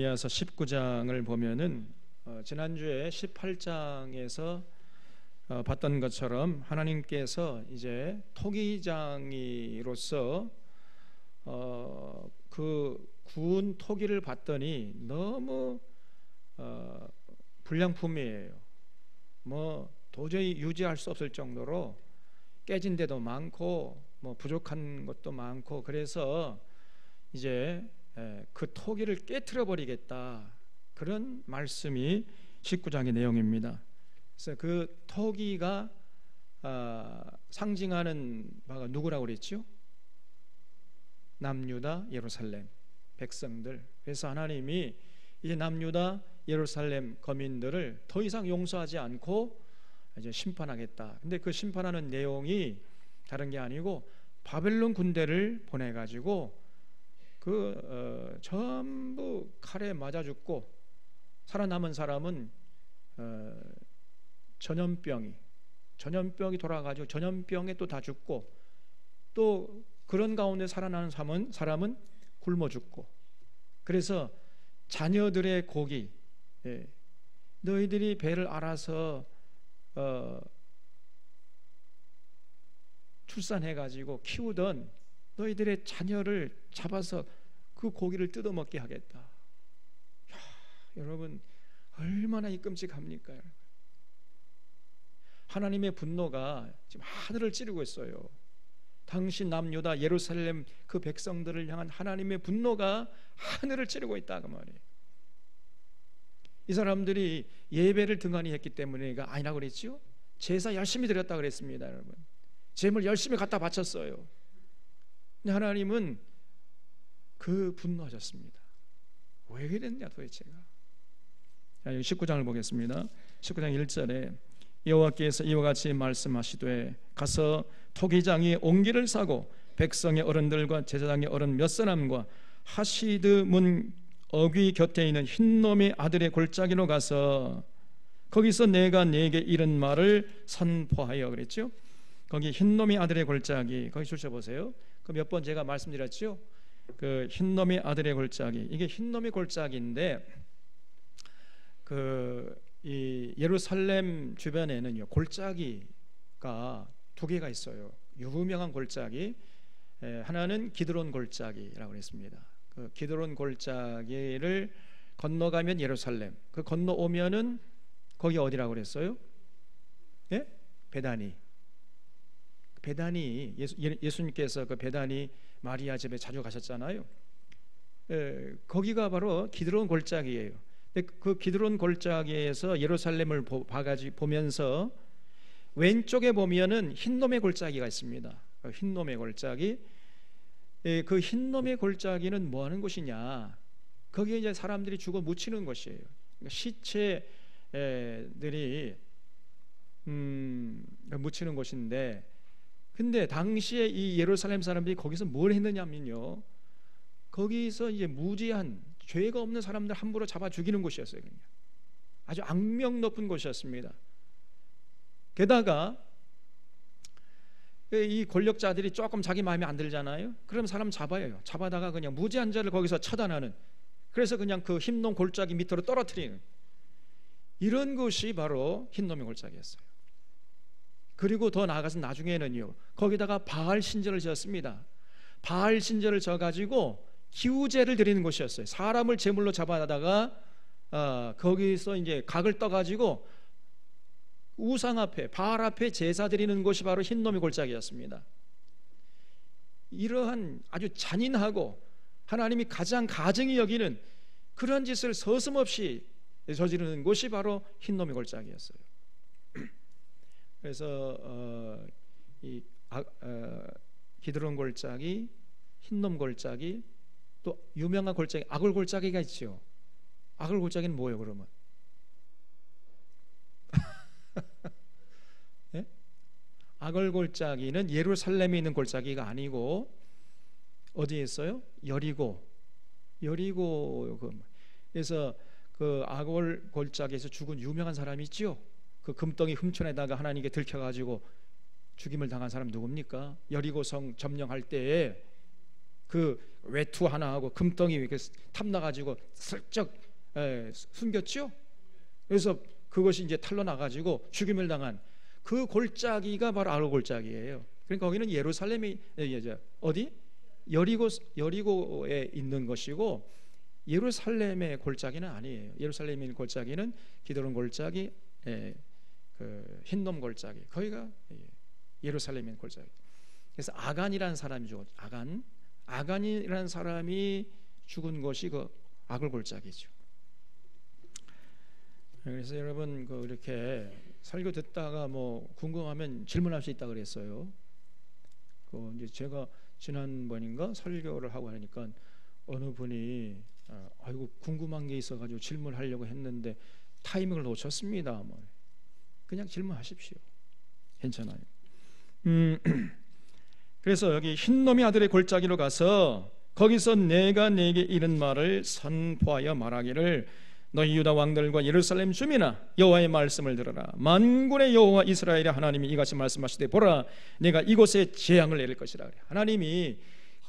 에레미야서 19장을 보면은 지난주에 18장에서 봤던 것처럼 하나님께서 이제 토기장이로서 그 구운 토기를 봤더니 너무 불량품이에요. 뭐 도저히 유지할 수 없을 정도로 깨진 데도 많고 뭐 부족한 것도 많고, 그래서 이제 그 토기를 깨트려 버리겠다, 그런 말씀이 19장의 내용입니다. 그래서 그 토기가 상징하는 바가 누구라고 그랬죠? 남유다 예루살렘 백성들. 그래서 하나님이 이제 남유다 예루살렘 거민들을 더 이상 용서하지 않고 이제 심판하겠다. 근데 그 심판하는 내용이 다른 게 아니고 바벨론 군대를 보내 가지고 전부 칼에 맞아 죽고, 살아남은 사람은 전염병이 돌아가지고 전염병에 또 다 죽고, 또 그런 가운데 살아나는 사람은 굶어 죽고. 그래서 자녀들의 고기, 너희들이 배를 알아서 출산해가지고 키우던 너희들의 자녀를 잡아서 그 고기를 뜯어먹게 하겠다. 야, 여러분 얼마나 이 끔찍합니까? 하나님의 분노가 지금 하늘을 찌르고 있어요. 당시 남유다 예루살렘 그 백성들을 향한 하나님의 분노가 하늘을 찌르고 있다 그 말이에요. 이 사람들이 예배를 등한히 했기 때문에가 아니라고 그랬죠. 제사 열심히 드렸다 그랬습니다. 여러분, 제물 열심히 갖다 바쳤어요. 근데 하나님은 그 분노하셨습니다. 왜 그랬냐 도대체가. 19장을 보겠습니다. 19장 1절에 여호와께서 이와 같이 말씀하시되 가서 토기장이 옹기를 사고 백성의 어른들과 제사장의 어른 몇 사람과 하시드 문 어귀 곁에 있는 흰놈의 아들의 골짜기로 가서 거기서 내가 네게 이른 말을 선포하여 그랬죠. 거기 흰놈의 아들의 골짜기, 거기 줄 쳐보세요. 그 몇 번 제가 말씀드렸죠. 그 흰놈의 아들의 골짜기, 이게 흰놈의 골짜기인데 이 예루살렘 주변에는요 골짜기가 두 개가 있어요. 유명한 골짜기, 하나는 기드론 골짜기라고 했습니다. 그 기드론 골짜기를 건너가면 예루살렘, 그 건너오면은 거기 어디라고 그랬어요? 예? 베다니. 예수님께서 그 베다니 마리아 집에 자주 가셨잖아요. 거기가 바로 기드론 골짜기예요. 그 기드론 골짜기에서 예루살렘을 보면서 왼쪽에 보면은 흰놈의 골짜기가 있습니다. 흰놈의 골짜기. 그 흰놈의 골짜기는 뭐 하는 곳이냐? 거기에 이제 사람들이 죽어 묻히는 곳이에요. 그러니까 시체들이 묻히는 곳인데, 근데 당시에 이 예루살렘 사람들이 거기서 뭘 했느냐면요, 거기서 이제 무지한 죄가 없는 사람들 함부로 잡아 죽이는 곳이었어요. 그냥 아주 악명 높은 곳이었습니다. 게다가 이 권력자들이 조금 자기 마음에 안 들잖아요. 그럼 사람 잡아다가 그냥 무지한 자를 거기서 처단하는, 그래서 그냥 그 흰놈 골짜기 밑으로 떨어뜨리는, 이런 것이 바로 흰놈의 골짜기였어요. 그리고 더 나아가서 나중에는요 거기다가 바알 신전을 지었습니다. 바알 신전을 져가지고 기우제를 드리는 곳이었어요. 사람을 제물로 잡아다가 거기서 이제 각을 떠가지고 우상 앞에, 바알 앞에 제사 드리는 곳이 바로 흰놈의 골짜기였습니다. 이러한 아주 잔인하고 하나님이 가장 가증히 여기는 그런 짓을 서슴없이 저지르는 곳이 바로 흰놈의 골짜기였어요. 그래서 기드론 골짜기, 흰놈 골짜기, 또 유명한 골짜기 아골 골짜기가 있죠. 아골 골짜기는 뭐예요 그러면? 네? 아골 골짜기는 예루살렘에 있는 골짜기가 아니고 어디에 있어요? 여리고. 그래서 그 아골 골짜기에서 죽은 유명한 사람이 있죠. 그 금덩이 훔쳐내다가 하나님께 들켜가지고 죽임을 당한 사람 누굽니까? 여리고성 점령할 때에 그 외투 하나 하고 금덩이 이렇게 탐나가지고 슬쩍 숨겼죠. 그래서 그것이 이제 탈로 나가지고 죽임을 당한 그 골짜기가 바로 아로 골짜기예요. 그러니까 거기는 예루살렘이 어디? 여리고에 있는 것이고 예루살렘의 골짜기는 아니에요. 예루살렘의 골짜기는 기드론 골짜기, 그 흰놈 골짜기, 거기가 예루살렘의 골짜기. 그래서 아간이라는 사람이 죽었죠. 아간이라는 사람이 죽은 곳이 그 아글 골짜기죠. 그래서 여러분 이렇게 설교 듣다가 뭐 궁금하면 질문할 수 있다 그랬어요. 이제 제가 지난번인가 설교를 하고 하니까 어느 분이 아이고 궁금한 게 있어가지고 질문하려고 했는데 타이밍을 놓쳤습니다. 뭐 그냥 질문하십시오. 괜찮아요. 그래서 여기 흰놈이 아들의 골짜기로 가서 거기서 내가 네게 이른 말을 선포하여 말하기를 너희 유다 왕들과 예루살렘 주민아 여호와의 말씀을 들어라. 만군의 여호와 이스라엘의 하나님이 이같이 말씀하시되 보라 내가 이곳에 재앙을 내릴 것이라. 하나님이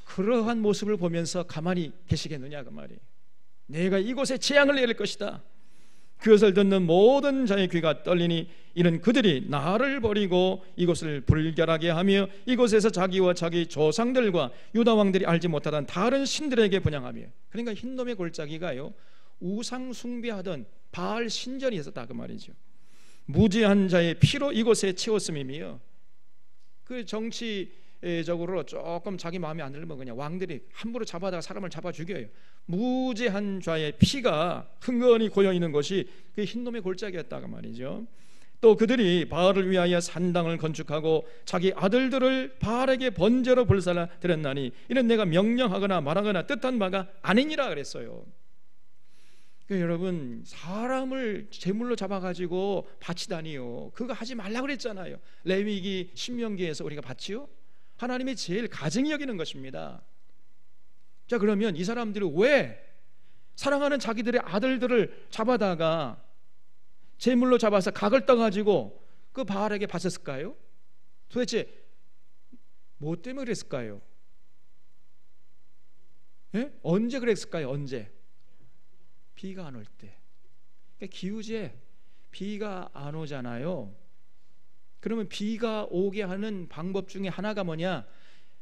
그러한 모습을 보면서 가만히 계시겠느냐 그 말이. 내가 이곳에 재앙을 내릴 것이다. 그것을 듣는 모든 자의 귀가 떨리니 이는 그들이 나를 버리고 이곳을 불결하게 하며 이곳에서 자기와 자기 조상들과 유다 왕들이 알지 못하던 다른 신들에게 분향하며. 그러니까 흰놈의 골짜기가요 우상 숭배하던 바알 신전이 있었다 그 말이죠. 무지한 자의 피로 이곳에 채웠음이며 그 정치적으로 조금 자기 마음에 안 들면 그냥 왕들이 함부로 잡아다가 사람을 잡아 죽여요. 무지한 자의 피가 흥건히 고여 있는 것이 그 흰놈의 골짜기였다 그 말이죠. 또 그들이 바알을 위하여 산당을 건축하고 자기 아들들을 바알에게 번제로 불살라 드렸나니 이는 내가 명령하거나 말하거나 뜻한 바가 아니니라 그랬어요. 그러니까 여러분 사람을 제물로 잡아가지고 바치다니요 그거 하지 말라 그랬잖아요. 레위기 신명기에서 우리가 봤지요. 하나님이 제일 가증히 여기는 것입니다. 자 그러면 이 사람들이 왜 사랑하는 자기들의 아들들을 잡아다가 제물로 잡아서 각을 떠가지고 그 바알에게 바쳤을까요? 도대체 뭐 때문에 그랬을까요? 예? 언제 그랬을까요? 언제? 비가 안 올 때. 그러니까 기후제 비가 안 오잖아요. 그러면 비가 오게 하는 방법 중에 하나가 뭐냐?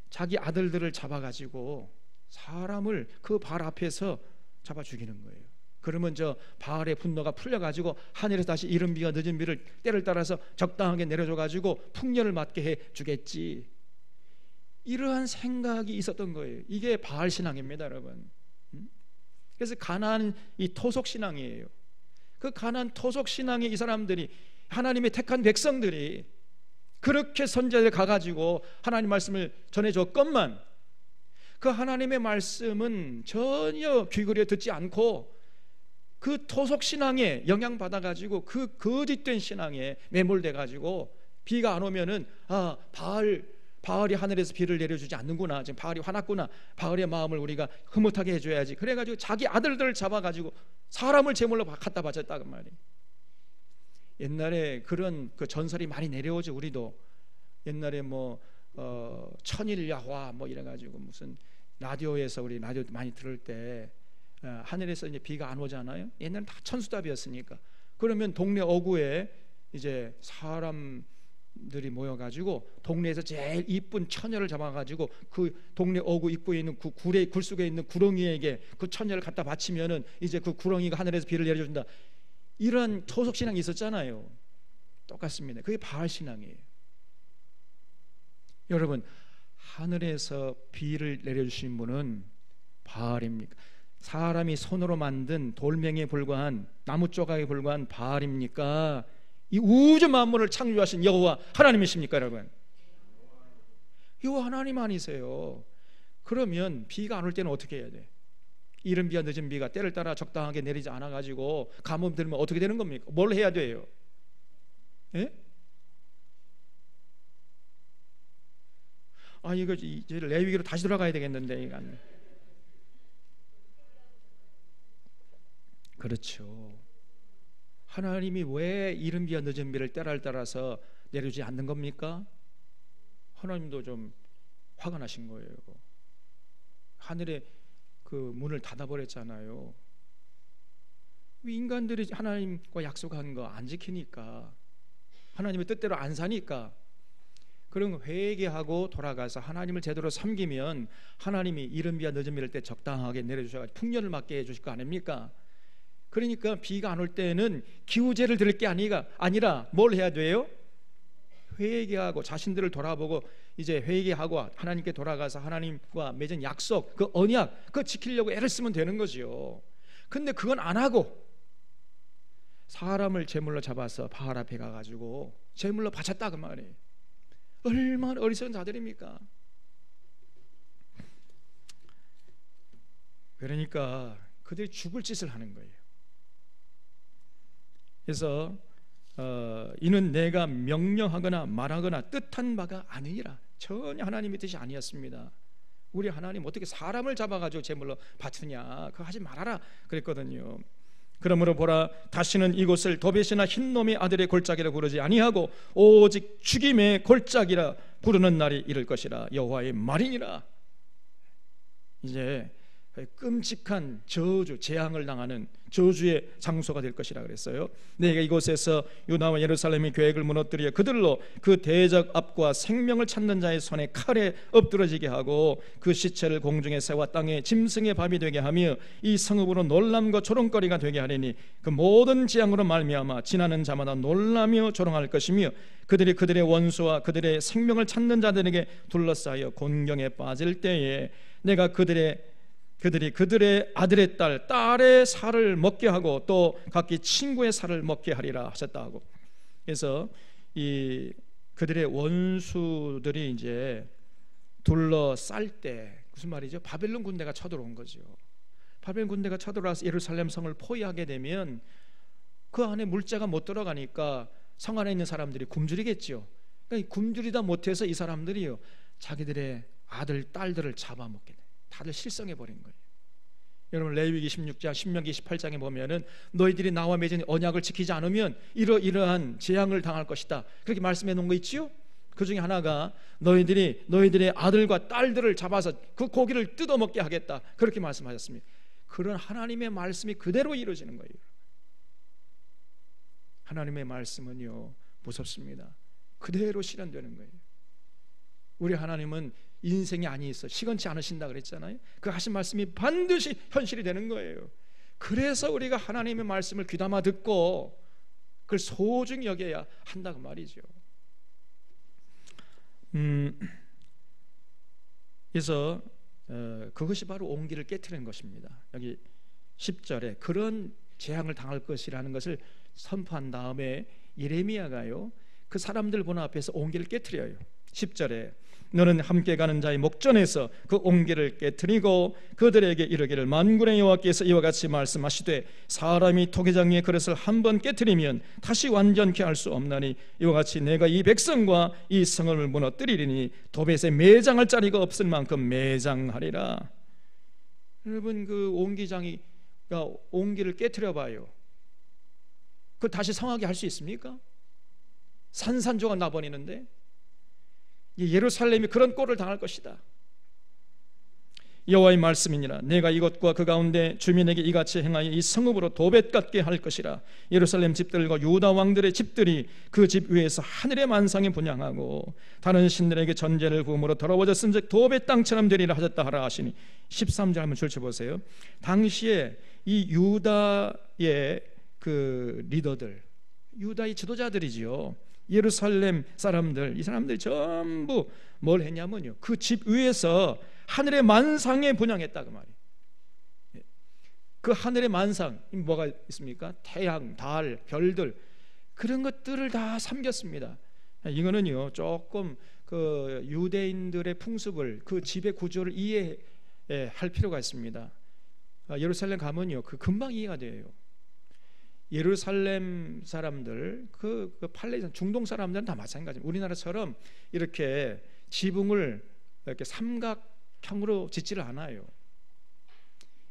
자기 아들들을 잡아가지고 사람을 그 바알 앞에서 잡아 죽이는 거예요. 그러면 저 바알의 분노가 풀려가지고 하늘에서 다시 이른 비가 늦은 비를 때를 따라서 적당하게 내려줘가지고 풍년을 맞게 해 주겠지. 이러한 생각이 있었던 거예요. 이게 바알 신앙입니다, 여러분. 그래서 가나안 이 토속 신앙이에요. 그 가나안 토속 신앙의 이 사람들이 하나님의 택한 백성들이 그렇게 선지자들 가가지고 하나님 말씀을 전해줬건만 그 하나님의 말씀은 전혀 귀 기울여 듣지 않고 그 토속 신앙에 영향받아가지고 그 거짓된 신앙에 매몰돼가지고 비가 안 오면은 바알이 하늘에서 비를 내려주지 않는구나. 지금 바알이 화났구나. 바알의 마음을 우리가 흐뭇하게 해줘야지. 그래가지고 자기 아들들을 잡아가지고 사람을 제물로 갖다 바쳤다 그 말이에요. 옛날에 그런 그 전설이 많이 내려오죠. 우리도 옛날에 뭐 천일야화 뭐 이래가지고 무슨 라디오에서 우리 라디오 많이 들을 때 하늘에서 이제 비가 안 오잖아요. 옛날엔 다 천수답이었으니까. 그러면 동네 어구에 이제 사람들이 모여가지고 동네에서 제일 이쁜 처녀를 잡아가지고 그 동네 어구 입구에 있는 그 굴 속에 있는 구렁이에게 그 처녀를 갖다 바치면은 이제 그 구렁이가 하늘에서 비를 내려준다. 이런 토속 신앙이 있었잖아요. 똑같습니다. 그게 바알 신앙이에요. 여러분 하늘에서 비를 내려주신 분은 바알입니까? 사람이 손으로 만든 돌멩이에 불과한 나무 조각에 불과한 바알입니까? 이 우주 만물을 창조하신 여호와 하나님이십니까 여러분? 여호와 하나님 아니세요? 그러면 비가 안 올 때는 어떻게 해야 돼? 이른 비와 늦은 비가 때를 따라 적당하게 내리지 않아가지고 가뭄 들면 어떻게 되는 겁니까? 뭘 해야 돼요? 예? 이거 이제 레위기로 다시 돌아가야 되겠는데 이건. 그렇죠. 하나님이 왜 이른 비와 늦은 비를 때를 따라서 내려주지 않는 겁니까? 하나님도 좀 화가 나신 거예요. 하늘의 그 문을 닫아버렸잖아요. 인간들이 하나님과 약속한 거 안 지키니까, 하나님의 뜻대로 안 사니까. 그런 회개하고 돌아가서 하나님을 제대로 섬기면 하나님이 이른 비와 늦은 비를 때 적당하게 내려주셔서 풍년을 맞게 해주실 거 아닙니까? 그러니까 비가 안 올 때는 기우제를 드릴 게 아니라 뭘 해야 돼요? 회개하고 자신들을 돌아보고 이제 회개하고 하나님께 돌아가서 하나님과 맺은 약속, 그 언약, 그거 지키려고 애를 쓰면 되는 거죠. 근데 그건 안 하고 사람을 제물로 잡아서 바알 앞에 가가지고 제물로 바쳤다 그 말이에요. 얼마나 어리석은 자들입니까? 그러니까 그들이 죽을 짓을 하는 거예요. 그래서 이는 내가 명령하거나 말하거나 뜻한 바가 아니니라. 전혀 하나님의 뜻이 아니었습니다. 우리 하나님 어떻게 사람을 잡아가지고 제물로 바치냐, 그거 하지 말아라 그랬거든요. 그러므로 보라, 다시는 이곳을 도벳이나 흰놈의 아들의 골짜기라 부르지 아니하고 오직 죽임의 골짜기라 부르는 날이 이를 것이라. 여호와의 말이니라. 이제 끔찍한 저주, 재앙을 당하는 저주의 장소가 될 것이라 그랬어요. 내가 이곳에서 유다와 예루살렘의 계획을 무너뜨려 그들로 그 대적 앞과 생명을 찾는 자의 손에 칼에 엎드러지게 하고 그 시체를 공중에 새와 땅에 짐승의 밥이 되게 하며 이 성읍으로 놀람과 조롱거리가 되게 하리니 그 모든 재앙으로 말미암아 지나는 자마다 놀라며 조롱할 것이며 그들이 그들의 원수와 그들의 생명을 찾는 자들에게 둘러싸여 곤경에 빠질 때에 내가 그들이 그들의 아들의 딸의 살을 먹게 하고 또 각기 친구의 살을 먹게 하리라 하셨다고. 그래서 이 그들의 원수들이 이제 둘러쌀 때 무슨 말이죠? 바벨론 군대가 쳐들어온 거죠. 바벨론 군대가 쳐들어와서 예루살렘 성을 포위하게 되면 그 안에 물자가 못 들어가니까 성 안에 있는 사람들이 굶주리겠죠. 그러니까 굶주리다 못해서 이 사람들이요 자기들의 아들, 딸들을 잡아먹게 돼요. 다들 실성해 버린 거예요. 여러분 레위기 16장, 신명기 18장에 보면은 너희들이 나와 맺은 언약을 지키지 않으면 이러이러한 재앙을 당할 것이다 그렇게 말씀해 놓은 거 있지요? 그 중에 하나가 너희들의 아들과 딸들을 잡아서 그 고기를 뜯어먹게 하겠다 그렇게 말씀하셨습니다. 그런 하나님의 말씀이 그대로 이루어지는 거예요. 하나님의 말씀은요 무섭습니다. 그대로 실현되는 거예요. 우리 하나님은 인생이 아니 있어 시건치 않으신다 그랬잖아요. 그 하신 말씀이 반드시 현실이 되는 거예요. 그래서 우리가 하나님의 말씀을 귀담아 듣고 그걸 소중히 여겨야 한다고 말이죠. 그래서 그것이 바로 온기를 깨트리는 것입니다. 여기 10절에 그런 재앙을 당할 것이라는 것을 선포한 다음에 예레미야가요 그 사람들 보는 앞에서 온기를 깨트려요. 10절에 너는 함께 가는 자의 목전에서 그 온기를 깨트리고 그들에게 이르기를 만군의 여호와께서 이와 같이 말씀하시되 사람이 토기장 위에 그릇을 한번 깨트리면 다시 완전케 할 수 없나니 이와 같이 내가 이 백성과 이 성을 무너뜨리리니 도벳에 매장할 자리가 없을 만큼 매장하리라. 여러분 그 온기장이 온기를 깨트려 봐요. 그 다시 성하게 할 수 있습니까? 산산조각 나버리는데 예루살렘이 그런 꼴을 당할 것이다. 여호와의 말씀이니라. 내가 이것과 그 가운데 주민에게 이같이 행하여 이 성읍으로 도벳 같게 할 것이라. 예루살렘 집들과 유다 왕들의 집들이 그 집 위에서 하늘의 만상에 분향하고 다른 신들에게 전제를 부음으로 더러워졌은즉 도벳 땅처럼 되리라 하셨다 하라 하시니 13절 한번 줄쳐보세요. 당시에 이 유다의 그 리더들, 유다의 지도자들이지요. 예루살렘 사람들, 이 사람들이 전부 뭘 했냐면요 그 집 위에서 하늘의 만상에 분향했다 그 말이에요. 그 하늘의 만상 뭐가 있습니까? 태양, 달, 별들 그런 것들을 다 섬겼습니다. 이거는요 조금 그 유대인들의 풍습을 그 집의 구조를 이해할 필요가 있습니다. 예루살렘 가면요 그 금방 이해가 돼요. 예루살렘 사람들 그 팔레스타인 중동 사람들은 다 마찬가지입니다. 우리나라처럼 이렇게 지붕을 이렇게 삼각형으로 짓지를 않아요.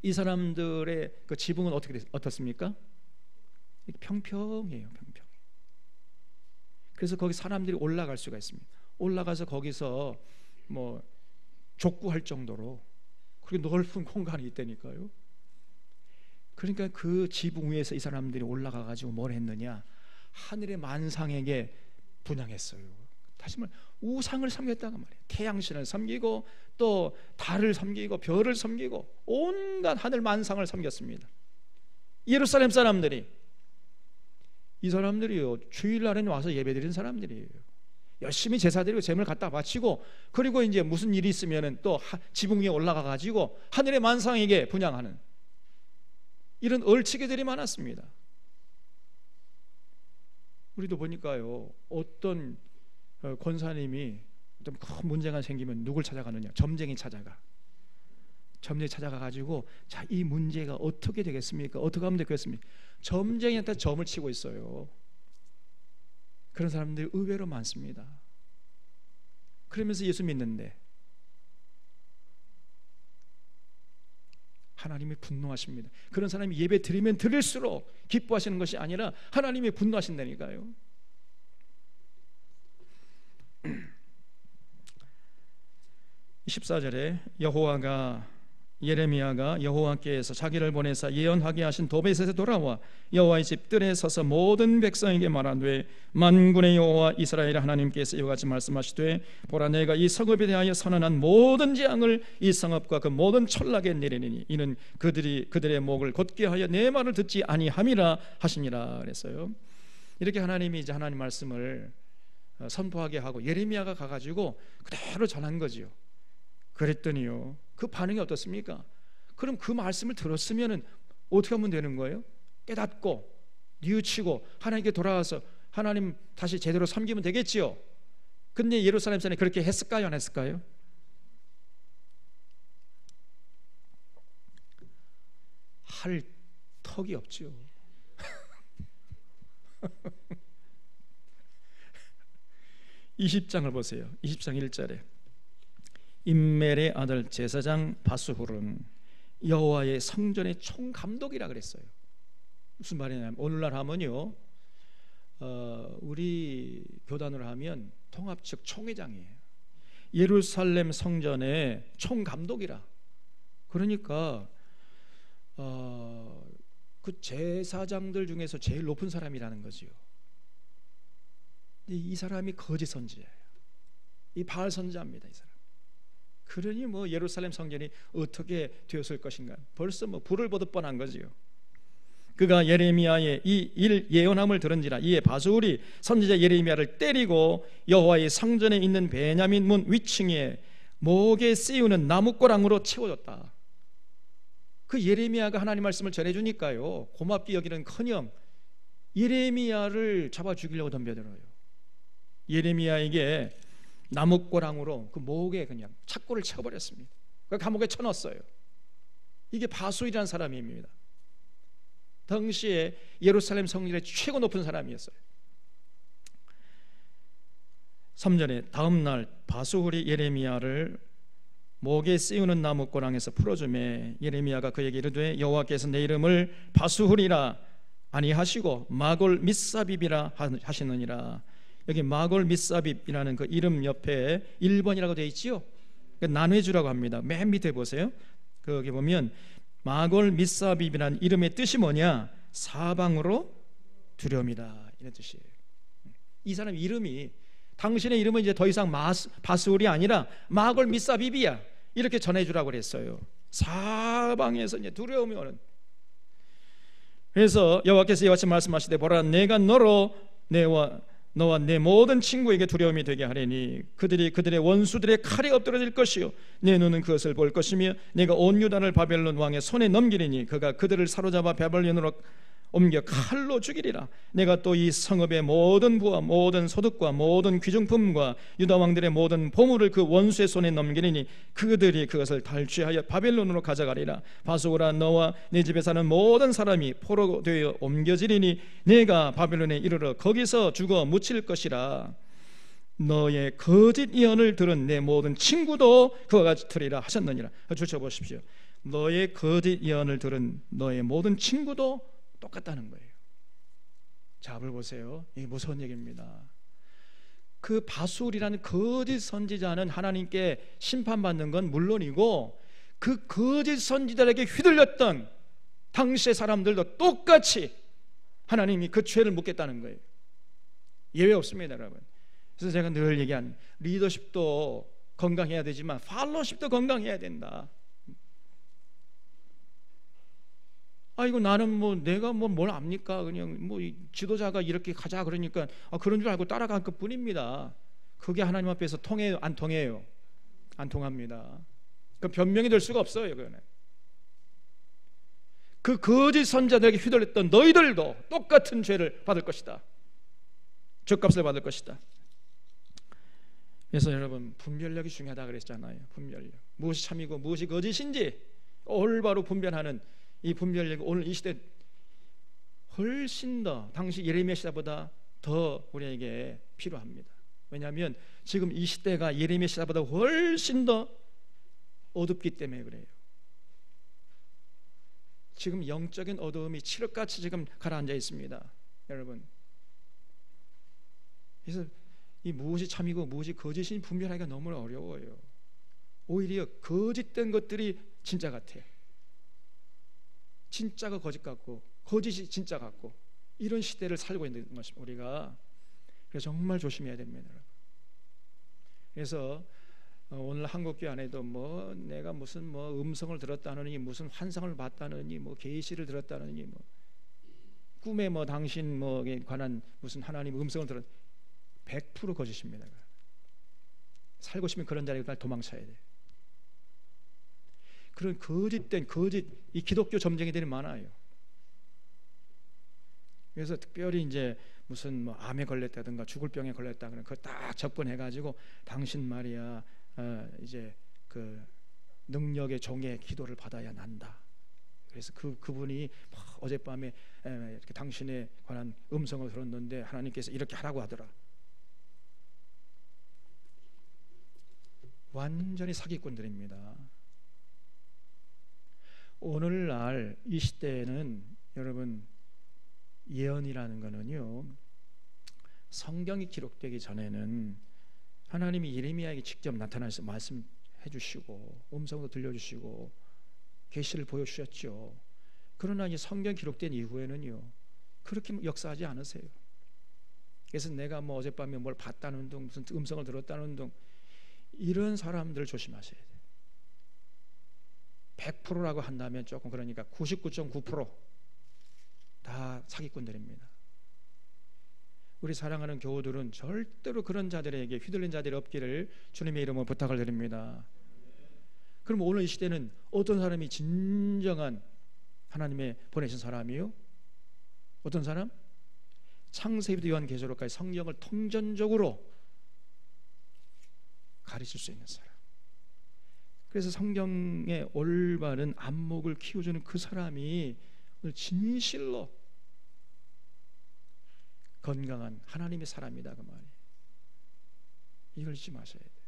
이 사람들의 그 지붕은 어떻습니까? 평평해요. 평평. 그래서 거기 사람들이 올라갈 수가 있습니다. 올라가서 거기서 뭐 족구할 정도로 그리고 넓은 공간이 있다니까요. 그러니까 그 지붕 위에서 이 사람들이 올라가 가지고 뭘 했느냐, 하늘의 만상에게 분향했어요. 다시 말해 우상을 섬겼다는 말이에요. 태양신을 섬기고 또 달을 섬기고 별을 섬기고 온갖 하늘 만상을 섬겼습니다. 예루살렘 사람들이, 이 사람들이요 주일날에는 와서 예배드리는 사람들이에요. 열심히 제사드리고 제물 갖다 바치고, 그리고 이제 무슨 일이 있으면은 또 지붕 위에 올라가 가지고 하늘의 만상에게 분향하는 이런 얼치기들이 많았습니다. 우리도 보니까요, 어떤 권사님이 좀 큰 문제가 생기면 누굴 찾아가느냐? 점쟁이 찾아가. 점쟁이 찾아가 가지고, 자, 이 문제가 어떻게 되겠습니까? 어떻게 하면 되겠습니까? 점쟁이한테 점을 치고 있어요. 그런 사람들이 의외로 많습니다. 그러면서 예수 믿는데 하나님이 분노하십니다. 그런 사람이 예배 드리면 드릴수록 기뻐하시는 것이 아니라 하나님이 분노하신다니까요. 14절에 예레미야가 여호와께서 자기를 보내사 예언하게 하신 도벳에서 돌아와 여호와의 집들에 서서 모든 백성에게 말하되, 만군의 여호와 이스라엘 하나님께서 이와 같이 말씀하시되, 보라, 내가 이 성읍에 대하여 선언한 모든 재앙을 이 성읍과 그 모든 촌락에 내리니 이는 그들의 목을 곧게 하여 내 말을 듣지 아니함이라 하시니라 그랬어요. 이렇게 하나님이 이제 하나님 말씀을 선포하게 하고 예레미야가 가가지고 그대로 전한 거지요. 그랬더니요, 그 반응이 어떻습니까? 그럼 그 말씀을 들었으면 어떻게 하면 되는 거예요? 깨닫고 뉘우치고 하나님께 돌아와서 하나님 다시 제대로 섬기면 되겠지요. 근데 예루살렘 사람이 그렇게 했을까요? 안 했을까요? 할 턱이 없죠. 20장을 보세요. 20장 1절에 임멜의 아들 제사장 바스훌은 여호와의 성전의 총감독이라 그랬어요. 무슨 말이냐면 오늘날 하면요, 우리 교단으로 하면 통합 측 총회장이에요. 예루살렘 성전의 총감독이라. 그러니까 그 제사장들 중에서 제일 높은 사람이라는 거지요. 이 사람이 거짓 선지자예요. 이 바알 선지자입니다, 이 사람. 그러니 뭐 예루살렘 성전이 어떻게 되었을 것인가, 벌써 뭐 불을 보듯 뻔한 거지요. 그가 예레미야의 이 일 예언함을 들은지라 이에 바스훌이 선지자 예레미야를 때리고 여호와의 성전에 있는 베냐민 문 위층에 목에 씌우는 나무꼬랑으로 채워줬다. 그 예레미야가 하나님 말씀을 전해주니까요, 고맙게 여기는커녕 예레미야를 잡아 죽이려고 덤벼들어요. 예레미야에게 나무꼬랑으로 그 목에 그냥 착고를 쳐버렸습니다. 그 감옥에 쳐넣었어요. 이게 바스훌이라는 사람입니다. 당시에 예루살렘 성전의 최고 높은 사람이었어요. 3절에 다음날 바스훌이 예레미야를 목에 씌우는 나무꼬랑에서 풀어주매 예레미야가 그에게 이르되, 여호와께서 내 이름을 바스훌이라 아니하시고 마골 밋사빕이라 하시느니라. 여기 마골 밋사빕이라는 그 이름 옆에 1번이라고 되어 있지요. 나눠주라고 합니다. 맨 밑에 보세요. 거기 보면 마골 밋사빕이라는 이름의 뜻이 뭐냐? 사방으로 두려움이다, 이런 뜻이에요. 이 사람 이름이, 당신의 이름은 이제 더 이상 바스훌이 아니라 마골 밋사빕이야, 이렇게 전해주라고 그랬어요. 사방에서 이제 두려움이 오는. 그래서 여호와께서 이와 같이 말씀하시되, 보라, 내가 너와 내 모든 친구에게 두려움이 되게 하리니 그들이 그들의 원수들의 칼에 엎드러질 것이요 내 눈은 그것을 볼 것이며 내가 온 유다를 바벨론 왕의 손에 넘기리니 그가 그들을 사로잡아 바벨론으로 옮겨 칼로 죽이리라. 내가 또 이 성읍의 모든 부와 모든 소득과 모든 귀중품과 유다 왕들의 모든 보물을 그 원수의 손에 넘기리니 그들이 그것을 탈취하여 바벨론으로 가져가리라. 바스후라, 너와 내 집에 사는 모든 사람이 포로 되어 옮겨지리니 내가 바벨론에 이르러 거기서 죽어 묻힐 것이라. 너의 거짓 예언을 들은 내 모든 친구도 그와 같이 들으리라 하셨느니라. 주쳐보십시오. 너의 거짓 예언을 들은 너의 모든 친구도 똑같다는 거예요. 자, 앞을 보세요. 이게 무서운 얘기입니다. 그 바스훌이라는 거짓 선지자는 하나님께 심판받는 건 물론이고 그 거짓 선지자에게 휘둘렸던 당시의 사람들도 똑같이 하나님이 그 죄를 묻겠다는 거예요. 예외 없습니다, 여러분. 그래서 제가 늘 얘기한 리더십도 건강해야 되지만 팔로우십도 건강해야 된다. 아이고 나는 뭐 내가 뭐 뭘 압니까? 그냥 뭐 지도자가 이렇게 가자 그러니까 그런 줄 알고 따라간 것 뿐입니다. 그게 하나님 앞에서 통해요? 안 통해요? 안 통합니다. 그 변명이 될 수가 없어요. 그거는. 그 거짓 선자들에게 휘둘렸던 너희들도 똑같은 죄를 받을 것이다. 죗값을 받을 것이다. 그래서 여러분 분별력이 중요하다 그랬잖아요. 분별력. 무엇이 참이고 무엇이 거짓인지 올바로 분별하는 이 분별력이 오늘 이 시대 훨씬 더 당시 예레미야 시대보다 더 우리에게 필요합니다. 왜냐하면 지금 이 시대가 예레미야 시대보다 훨씬 더 어둡기 때문에 그래요. 지금 영적인 어두움이 칠흑같이 지금 가라앉아 있습니다, 여러분. 그래서 이 무엇이 참이고 무엇이 거짓인지 분별하기가 너무 어려워요. 오히려 거짓된 것들이 진짜 같아요. 진짜가 거짓 같고 거짓이 진짜 같고 이런 시대를 살고 있는 것입니다, 우리가. 그래서 정말 조심해야 됩니다. 그래서 오늘 한국교회 안에도 뭐 내가 무슨 뭐 음성을 들었다느니 무슨 환상을 봤다느니 뭐 계시를 들었다느니 뭐 꿈에 뭐 당신 뭐에 관한 무슨 하나님 음성을 들었 100% 거짓입니다. 살고 싶으면 그런 자리에 도망쳐야 돼요. 그런 거짓된 거짓 이 기독교 점쟁이들이 많아요. 그래서 특별히 이제 무슨 뭐 암에 걸렸다든가 죽을 병에 걸렸다 그러면 그거 딱 접근해가지고 당신 말이야 이제 그 능력의 종의 기도를 받아야 난다. 그래서 그분이 어젯밤에 이렇게 당신에 관한 음성을 들었는데 하나님께서 이렇게 하라고 하더라. 완전히 사기꾼들입니다. 오늘날 이 시대에는 여러분 예언이라는 거는요 성경이 기록되기 전에는 하나님이 예레미야에게 직접 나타나서 말씀해 주시고 음성도 들려주시고 계시를 보여주셨죠. 그러나 이 성경 기록된 이후에는요 그렇게 역사하지 않으세요. 그래서 내가 뭐 어젯밤에 뭘 봤다는 둥 무슨 음성을 들었다는 둥 이런 사람들을 조심하셔야 돼요. 100%라고 한다면 조금 그러니까 99.9% 다 사기꾼들입니다. 우리 사랑하는 교우들은 절대로 그런 자들에게 휘둘린 자들이 없기를 주님의 이름으로 부탁을 드립니다. 그럼 오늘 이 시대는 어떤 사람이 진정한 하나님의 보내신 사람이요? 어떤 사람? 창세기부터 요한계시록까지 성경을 통전적으로 가르칠 수 있는 사람. 그래서 성경의 올바른 안목을 키워주는 그 사람이 진실로 건강한 하나님의 사람이다 그 말이에요. 이걸 잊지 마셔야 돼요.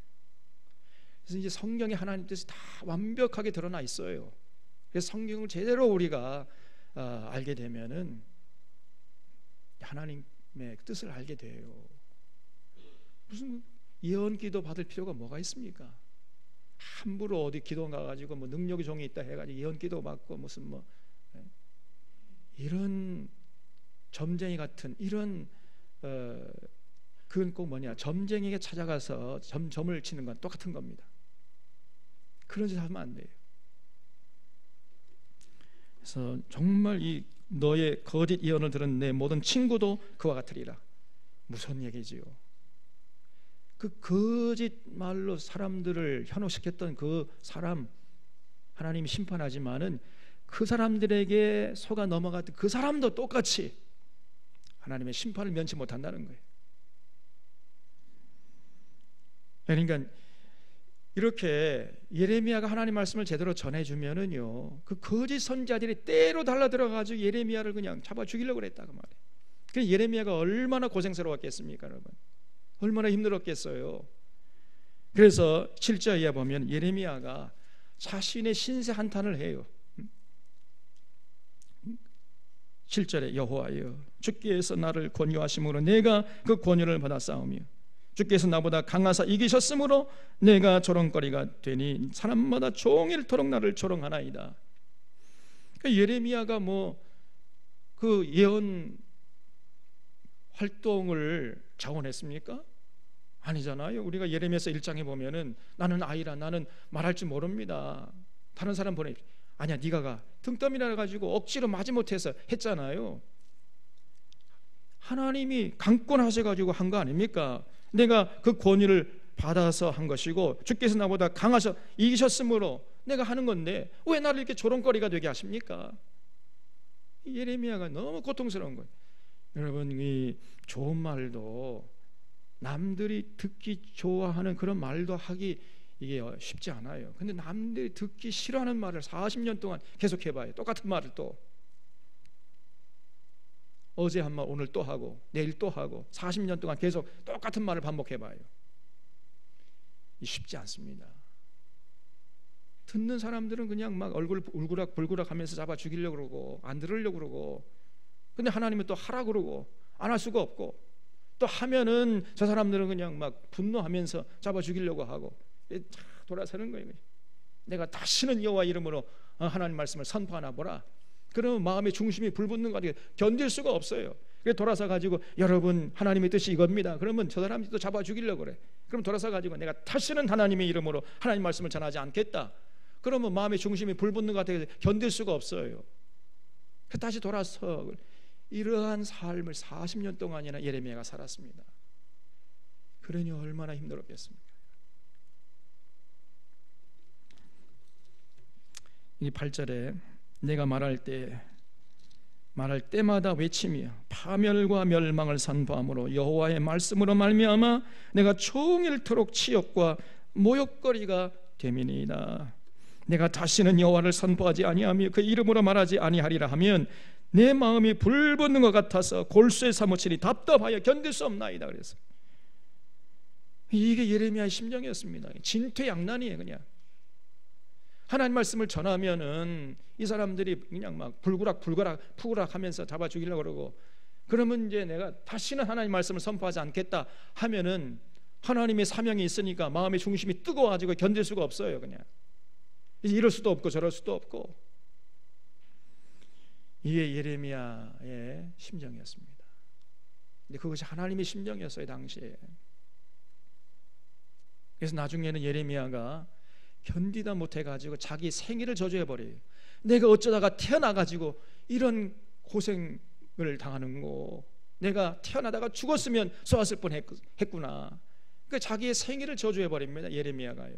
그래서 이제 성경에 하나님 뜻이 다 완벽하게 드러나 있어요. 그래서 성경을 제대로 우리가 알게 되면은 하나님의 뜻을 알게 돼요. 무슨 예언기도 받을 필요가 뭐가 있습니까? 함부로 어디 기도 가가지고 뭐 능력의 종이 있다 해가지고 예언기도 받고 무슨 뭐 이런 점쟁이 같은 이런 그건 꼭 뭐냐 점쟁이에게 찾아가서 점을 치는 건 똑같은 겁니다. 그런 짓 하면 안 돼요. 그래서 정말 이 너의 거짓 예언을 들은 내 모든 친구도 그와 같으리라. 무슨 얘기지요? 그 거짓 말로 사람들을 현혹시켰던 그 사람 하나님이 심판하지만은 그 사람들에게 속아 넘어갔던 그 사람도 똑같이 하나님의 심판을 면치 못한다는 거예요. 그러니까 이렇게 예레미야가 하나님 말씀을 제대로 전해주면은요 그 거짓 선지자들이 때로 달라들어가지고 예레미야를 그냥 잡아 죽이려고 그랬다 그 말이에요. 그 예레미야가 얼마나 고생스러웠겠습니까 여러분? 얼마나 힘들었겠어요. 그래서 7절에 보면 예레미야가 자신의 신세 한탄을 해요. 7절에 여호와여 주께서 나를 권유하심으로 내가 그 권유를 받아 싸우며 주께서 나보다 강하사 이기셨으므로 내가 조롱거리가 되니 사람마다 종일토록 나를 조롱하나이다. 그러니까 예레미야가 그 예언 활동을 자원했습니까? 아니잖아요. 우리가 예레미야서 1장에 보면은 나는 아이라, 나는 말할 줄 모릅니다, 다른 사람 보내. 아니야, 네가 가. 등 떠밀어 가지고 억지로 마지못해서 했잖아요. 하나님이 강권하셔가지고 한 거 아닙니까? 내가 그 권위를 받아서 한 것이고 주께서 나보다 강하셔 이기셨으므로 내가 하는 건데 왜 나를 이렇게 조롱거리가 되게 하십니까? 예레미야가 너무 고통스러운 거예요. 여러분, 이 좋은 말도 남들이 듣기 좋아하는 그런 말도 하기 이게 쉽지 않아요. 근데 남들이 듣기 싫어하는 말을 40년 동안 계속 해봐요. 똑같은 말을 또 어제 한 말 오늘 또 하고 내일 또 하고 40년 동안 계속 똑같은 말을 반복해봐요. 쉽지 않습니다. 듣는 사람들은 그냥 막 얼굴 울그락불그락 하면서 잡아 죽이려고 그러고 안 들으려고 그러고, 근데 하나님은 또 하라 그러고 안 할 수가 없고, 또 하면은 저 사람들은 그냥 막 분노하면서 잡아 죽이려고 하고 돌아서는 거예요. 내가 다시는 여호와 이름으로 하나님 말씀을 선포하나 보라. 그러면 마음의 중심이 불붙는 거 같아요. 견딜 수가 없어요. 그래서 돌아서 가지고 여러분 하나님의 뜻이 이겁니다. 그러면 저 사람이 또 잡아 죽이려고 그래. 그럼 돌아서 가지고 내가 다시는 하나님의 이름으로 하나님 말씀을 전하지 않겠다. 그러면 마음의 중심이 불붙는 것 같아서 견딜 수가 없어요. 그래서 다시 돌아서 이러한 삶을 40년 동안이나 예레미야가 살았습니다. 그러니 얼마나 힘들었겠습니까? 이 8절에 내가 말할 때마다 외치며 파멸과 멸망을 선포함으로 여호와의 말씀으로 말미암아 내가 종일토록 치욕과 모욕거리가 됨이니이다. 내가 다시는 여호와를 선포하지 아니하며 그 이름으로 말하지 아니하리라 하면 내 마음이 불붙는 것 같아서 골수에 사무치니 답답하여 견딜 수 없나이다. 그래서 이게 예레미야의 심정이었습니다. 진퇴양난이에요. 그냥 하나님 말씀을 전하면은 이 사람들이 그냥 막 푸구락 하면서 잡아 죽이려고 그러고, 그러면 이제 내가 다시는 하나님 말씀을 선포하지 않겠다 하면은 하나님의 사명이 있으니까 마음의 중심이 뜨거워가지고 견딜 수가 없어요. 그냥 이럴 수도 없고 저럴 수도 없고. 이게 예레미야의 심정이었습니다. 근데 그것이 하나님의 심정이었어요, 당시에. 그래서 나중에는 예레미야가 견디다 못해가지고 자기 생애를 저주해버려요. 내가 어쩌다가 태어나가지고 이런 고생을 당하는 거, 내가 태어나다가 죽었으면 쏘았을 뻔했구나. 그러니까 자기의 생애를 저주해버립니다, 예레미야가요.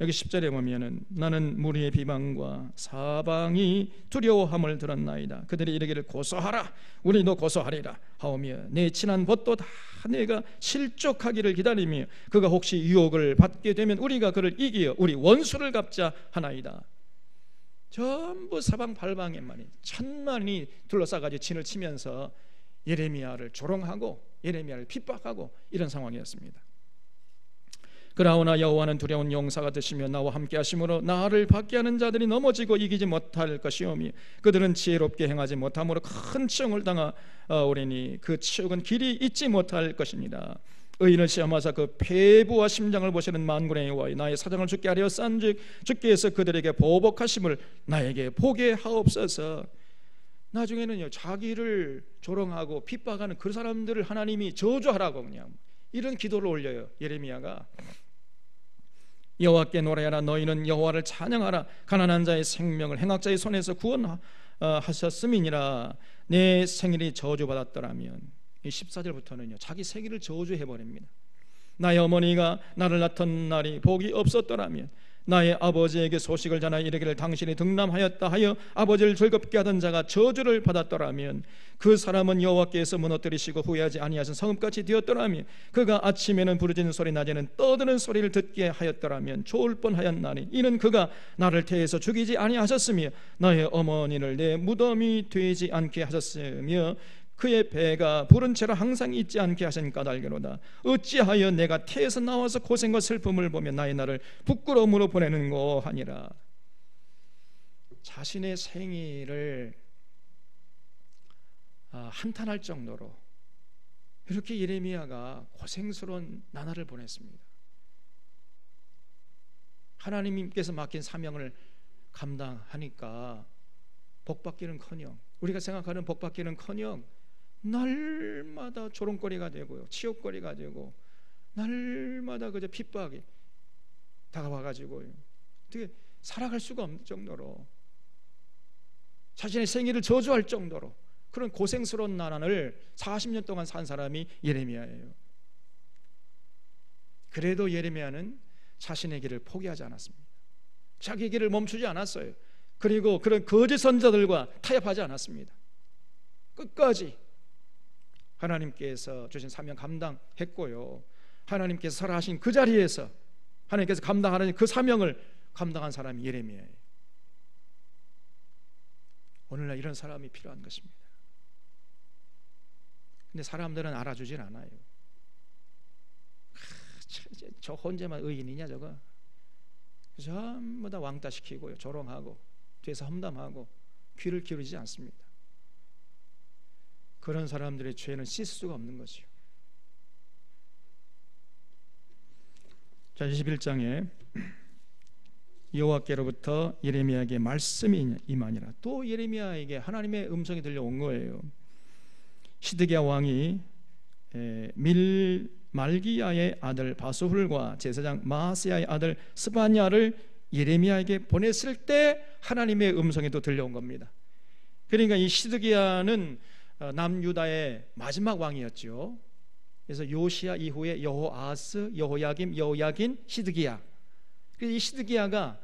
여기 10절에 보면은 나는 무리의 비방과 사방이 두려워함을 들었나이다. 그들이 이르기를 고소하라, 우리도 고소하리라 하오며 내 친한 벗도 다 내가 실족하기를 기다리며 그가 혹시 유혹을 받게 되면 우리가 그를 이기어 우리 원수를 갚자 하나이다. 전부 사방팔방에만이 천만이 둘러싸가지고 진을 치면서 예레미야를 조롱하고 예레미야를 핍박하고 이런 상황이었습니다. 그러나 여호와는 두려운 용사가 되시며 나와 함께 하심으로 나를 받게 하는 자들이 넘어지고 이기지 못할 것이오며 그들은 지혜롭게 행하지 못함으로 큰 치욕을 당하오리니 그 치욕은 길이 잊지 못할 것입니다. 의인을 시험하사 그 폐부와 심장을 보시는 만군의 여호와여, 나의 사정을 주께 하려싼즉 주께서 그들에게 보복하심을 나에게 보게 하옵소서. 나중에는요, 자기를 조롱하고 핍박하는 그 사람들을 하나님이 저주하라고 그냥 이런 기도를 올려요, 예레미야가. 여호와께 노래하라, 너희는 여호와를 찬양하라. 가난한 자의 생명을 행악자의 손에서 구원하셨음이니라. 내 생일이 저주받았더라면. 14절부터는요 자기 생일을 저주해버립니다. 나의 어머니가 나를 낳던 날이 복이 없었더라면, 나의 아버지에게 소식을 전하여 이르기를 당신이 등남하였다 하여 아버지를 즐겁게 하던 자가 저주를 받았더라면, 그 사람은 여호와께서 무너뜨리시고 후회하지 아니하신 성읍같이 되었더라면, 그가 아침에는 부르짖는 소리 낮에는 떠드는 소리를 듣게 하였더라면 좋을 뻔하였나니 이는 그가 나를 태에서 죽이지 아니하셨으며 나의 어머니를 내 무덤이 되지 않게 하셨으며 그의 배가 부른 채로 항상 잊지 않게 하신 까닭이로다. 어찌하여 내가 태에서 나와서 고생과 슬픔을 보며 나의 날을 부끄러움으로 보내는고 하니라. 자신의 생일을 한탄할 정도로 이렇게 예레미야가 고생스러운 나날을 보냈습니다. 하나님께서 맡긴 사명을 감당하니까 복받기는커녕, 우리가 생각하는 복받기는커녕 날마다 조롱거리가 되고요, 치욕거리가 되고, 날마다 그저 핍박이 다가와가지고요, 어떻게 살아갈 수가 없는 정도로, 자신의 생일을 저주할 정도로 그런 고생스러운 나날을 40년 동안 산 사람이 예레미야예요. 그래도 예레미야는 자신의 길을 포기하지 않았습니다. 자기 길을 멈추지 않았어요. 그리고 그런 거짓 선자들과 타협하지 않았습니다. 끝까지 하나님께서 주신 사명 감당했고요, 하나님께서 설하신 그 자리에서 하나님께서 감당하는 그 사명을 감당한 사람이 예레미야예요. 오늘날 이런 사람이 필요한 것입니다. 근데 사람들은 알아주질 않아요. 저 혼자만 의인이냐 저거, 전부 다 왕따시키고요, 조롱하고 뒤에서 험담하고 귀를 기울이지 않습니다. 그런 사람들의 죄는 씻을 수가 없는 거죠. 자, 21장에 여호와께로부터 예레미야에게 말씀이 임하니라. 또 예레미야에게 하나님의 음성이 들려온 거예요. 시드기야 왕이 말기야의 아들 바수훌과 제사장 마아세야의 아들 스바냐를 예레미야에게 보냈을 때 하나님의 음성이 또 들려온 겁니다. 그러니까 이 시드기야는 남유다의 마지막 왕이었죠. 그래서 요시야 이후에 여호아스, 여호야김, 여호야긴, 시드기야. 이 시드기야가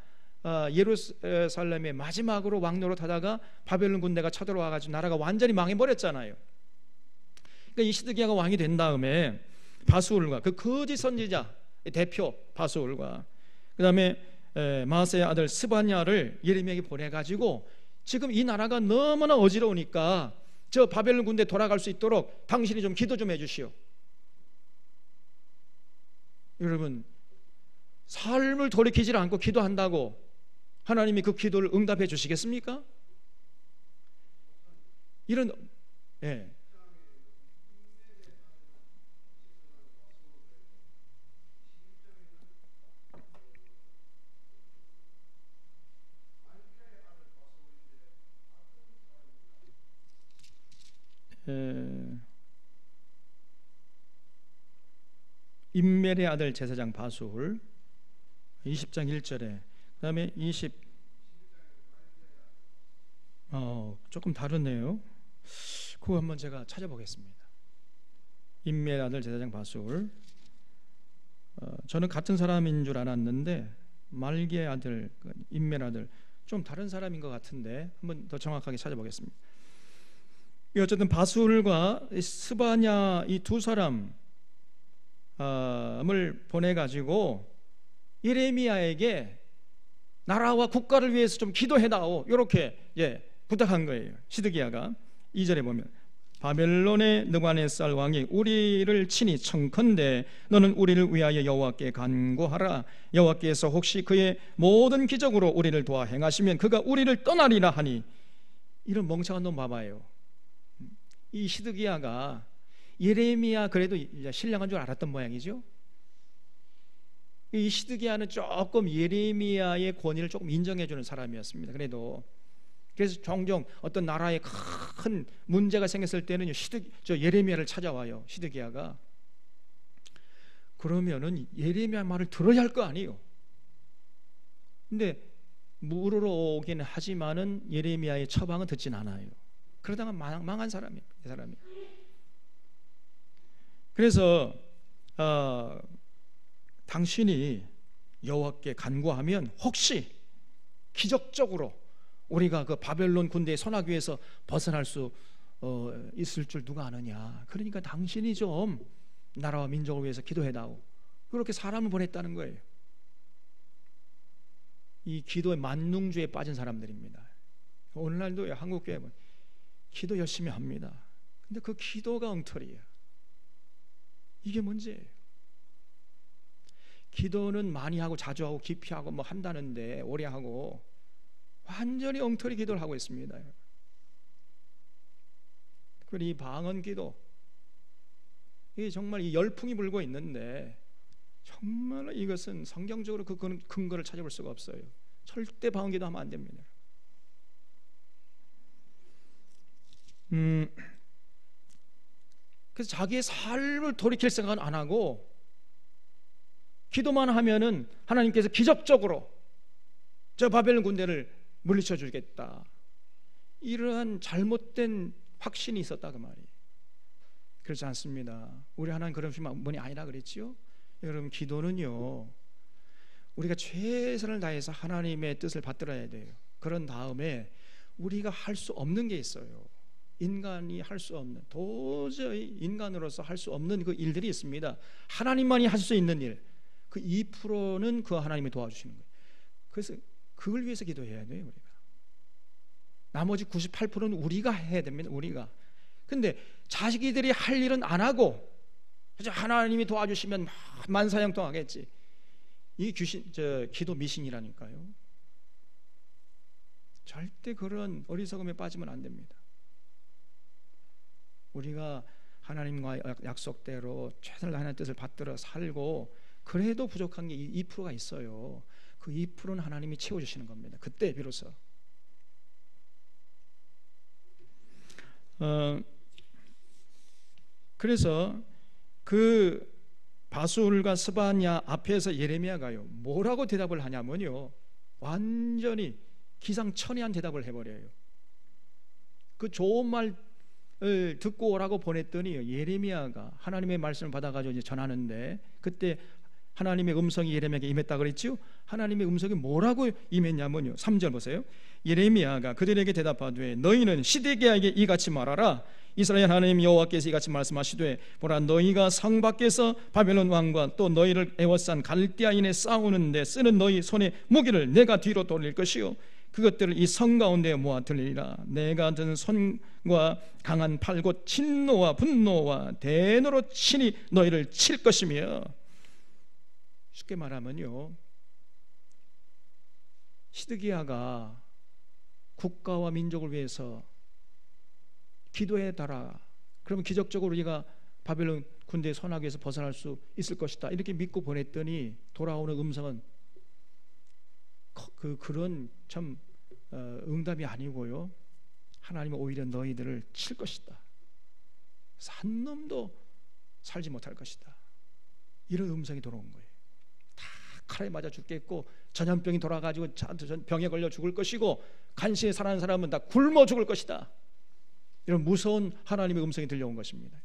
예루살렘의 마지막으로 왕노릇 하다가 바벨론 군대가 쳐들어와가지고 나라가 완전히 망해버렸잖아요. 그러니까 이 시드기야가 왕이 된 다음에 바수울과 그 거짓 선지자 대표 바수울과 그 다음에 마아세야 아들 스바냐를 예레미야에게 보내가지고 지금 이 나라가 너무나 어지러우니까 저 바벨론 군대 돌아갈 수 있도록 당신이 좀 기도 좀 해주시오. 여러분, 삶을 돌이키지 않고 기도한다고 하나님이 그 기도를 응답해 주시겠습니까? 이런 임멜의 아들 제사장 바수훌 20장 1절에 그 다음에 조금 다르네요. 그거 한번 제가 찾아보겠습니다. 임멜의 아들 제사장 바수훌, 저는 같은 사람인 줄 알았는데 말기의 아들 임멜 아들 좀 다른 사람인 것 같은데 한번 더 정확하게 찾아보겠습니다. 어쨌든 바수훌과 스바냐 이 두 사람을 보내가지고 예레미야에게 나라와 국가를 위해서 좀 기도해다오, 이렇게 부탁한 거예요. 시드기야가 2절에 보면 바벨론의 느부갓네살 왕이 우리를 친히 청컨대 너는 우리를 위하여 여호와께 간구하라. 여호와께서 혹시 그의 모든 기적으로 우리를 도와 행하시면 그가 우리를 떠나리라 하니. 이런 멍청한 놈 봐봐요. 이 시드기야가 예레미야 그래도 신령한 줄 알았던 모양이죠. 이 시드기야는 조금 예레미야의 권위를 조금 인정해주는 사람이었습니다. 그래서 종종 어떤 나라에 큰 문제가 생겼을 때는 예레미야를 찾아와요. 시드기야가. 그러면은 예레미야 말을 들어야 할 거 아니에요. 근데 물으러 오긴 하지만은 예레미야의 처방은 듣진 않아요. 그러다가 망한 사람이에요, 이 사람이. 그래서 당신이 여호와께 간구하면 혹시 기적적으로 우리가 그 바벨론 군대의 손아귀에서 벗어날 수 있을 줄 누가 아느냐. 그러니까 당신이 좀 나라와 민족을 위해서 기도해다오. 그렇게 사람을 보냈다는 거예요. 이 기도의 만능주의에 빠진 사람들입니다. 오늘날도 한국교회 기도 열심히 합니다. 근데 그 기도가 엉터리예요. 이게 문제예요. 기도는 많이 하고 자주 하고 깊이 하고 뭐 한다는데 오래 하고 완전히 엉터리 기도를 하고 있습니다. 그리고 이 방언 기도, 이게 정말 이 열풍이 불고 있는데 정말로 이것은 성경적으로 그 근거를 찾아볼 수가 없어요. 절대 방언기도 하면 안 됩니다. 그래서 자기의 삶을 돌이킬 생각은 안 하고 기도만 하면은 하나님께서 기적적으로 저 바벨론 군대를 물리쳐 주겠다, 이러한 잘못된 확신이 있었다 그 말이에요. 그렇지 않습니다. 우리 하나님 그런 분이 아니라 그랬지요. 여러분, 기도는요, 우리가 최선을 다해서 하나님의 뜻을 받들어야 돼요. 그런 다음에 우리가 할 수 없는 게 있어요. 인간이 할 수 없는, 도저히 인간으로서 할 수 없는 그 일들이 있습니다. 하나님만이 할 수 있는 일, 그 2%는 그 하나님이 도와주시는 거예요. 그래서 그걸 위해서 기도해야 돼요. 우리가 나머지 98%는 우리가 해야 됩니다. 우리가. 근데 자기들이 할 일은 안 하고 하나님이 도와주시면 만사형통하겠지, 이 기도 미신이라니까요. 절대 그런 어리석음에 빠지면 안 됩니다. 우리가 하나님과 약속대로 최선을 다하는 뜻을 받들어 살고 그래도 부족한 게 2%가 있어요. 그 2%는 하나님이 채워주시는 겁니다. 그때 비로소. 그래서 그 바술과 스바냐 앞에서 예레미야가요, 뭐라고 대답을 하냐면요, 완전히 기상천외한 대답을 해버려요. 그 좋은 말을 듣고 오라고 보냈더니 예레미야가 하나님의 말씀을 받아가지고 이제 전하는데, 그때 하나님의 음성이 예레미야에게 임했다 그랬지요. 하나님의 음성이 뭐라고 임했냐면요, 3절 보세요. 예레미야가 그들에게 대답하되 너희는 시드기야에게 이같이 말하라. 이스라엘 하나님 여호와께서 이같이 말씀하시되 보라, 너희가 성 밖에서 바벨론 왕과 또 너희를 애워싼 갈대아인에 싸우는데 쓰는 너희 손의 무기를 내가 뒤로 돌릴 것이요 그것들을 이 성 가운데 모아 들리리라. 내가 든 손과 강한 팔 곧 진노와 분노와 대노로 친히 너희를 칠 것이며. 쉽게 말하면요, 시드기야가 국가와 민족을 위해서 기도해달라, 그러면 기적적으로 우리가 바벨론 군대의 손아귀에서 벗어날 수 있을 것이다, 이렇게 믿고 보냈더니 돌아오는 음성은 그런 참 응답이 아니고요, 하나님은 오히려 너희들을 칠 것이다, 한 놈도 살지 못할 것이다, 이런 음성이 돌아온 거예요. 다 칼에 맞아 죽겠고 전염병이 돌아가지고 병에 걸려 죽을 것이고 간신히 살아난 사람은 다 굶어 죽을 것이다, 이런 무서운 하나님의 음성이 들려온 것입니다.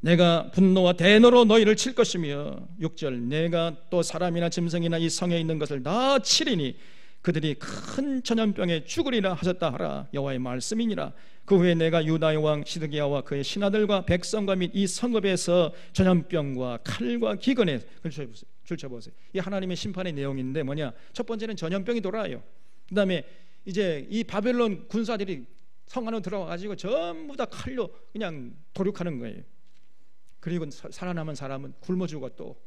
내가 분노와 대노로 너희를 칠 것이며 6절 내가 또 사람이나 짐승이나 이 성에 있는 것을 다 치리니 그들이 큰 전염병에 죽으리라 하셨다 하라. 여호와의 말씀이니라. 그 후에 내가 유다의 왕 시드기야와 그의 신하들과 백성과 및 이 성읍에서 전염병과 칼과 기근에 줄쳐보세요. 이 하나님의 심판의 내용인데 뭐냐, 첫 번째는 전염병이 돌아와요. 그 다음에 이제 이 바벨론 군사들이 성 안으로 들어와가지고 전부 다 칼로 그냥 도륙하는 거예요. 그리고 살아남은 사람은 굶어 죽어 또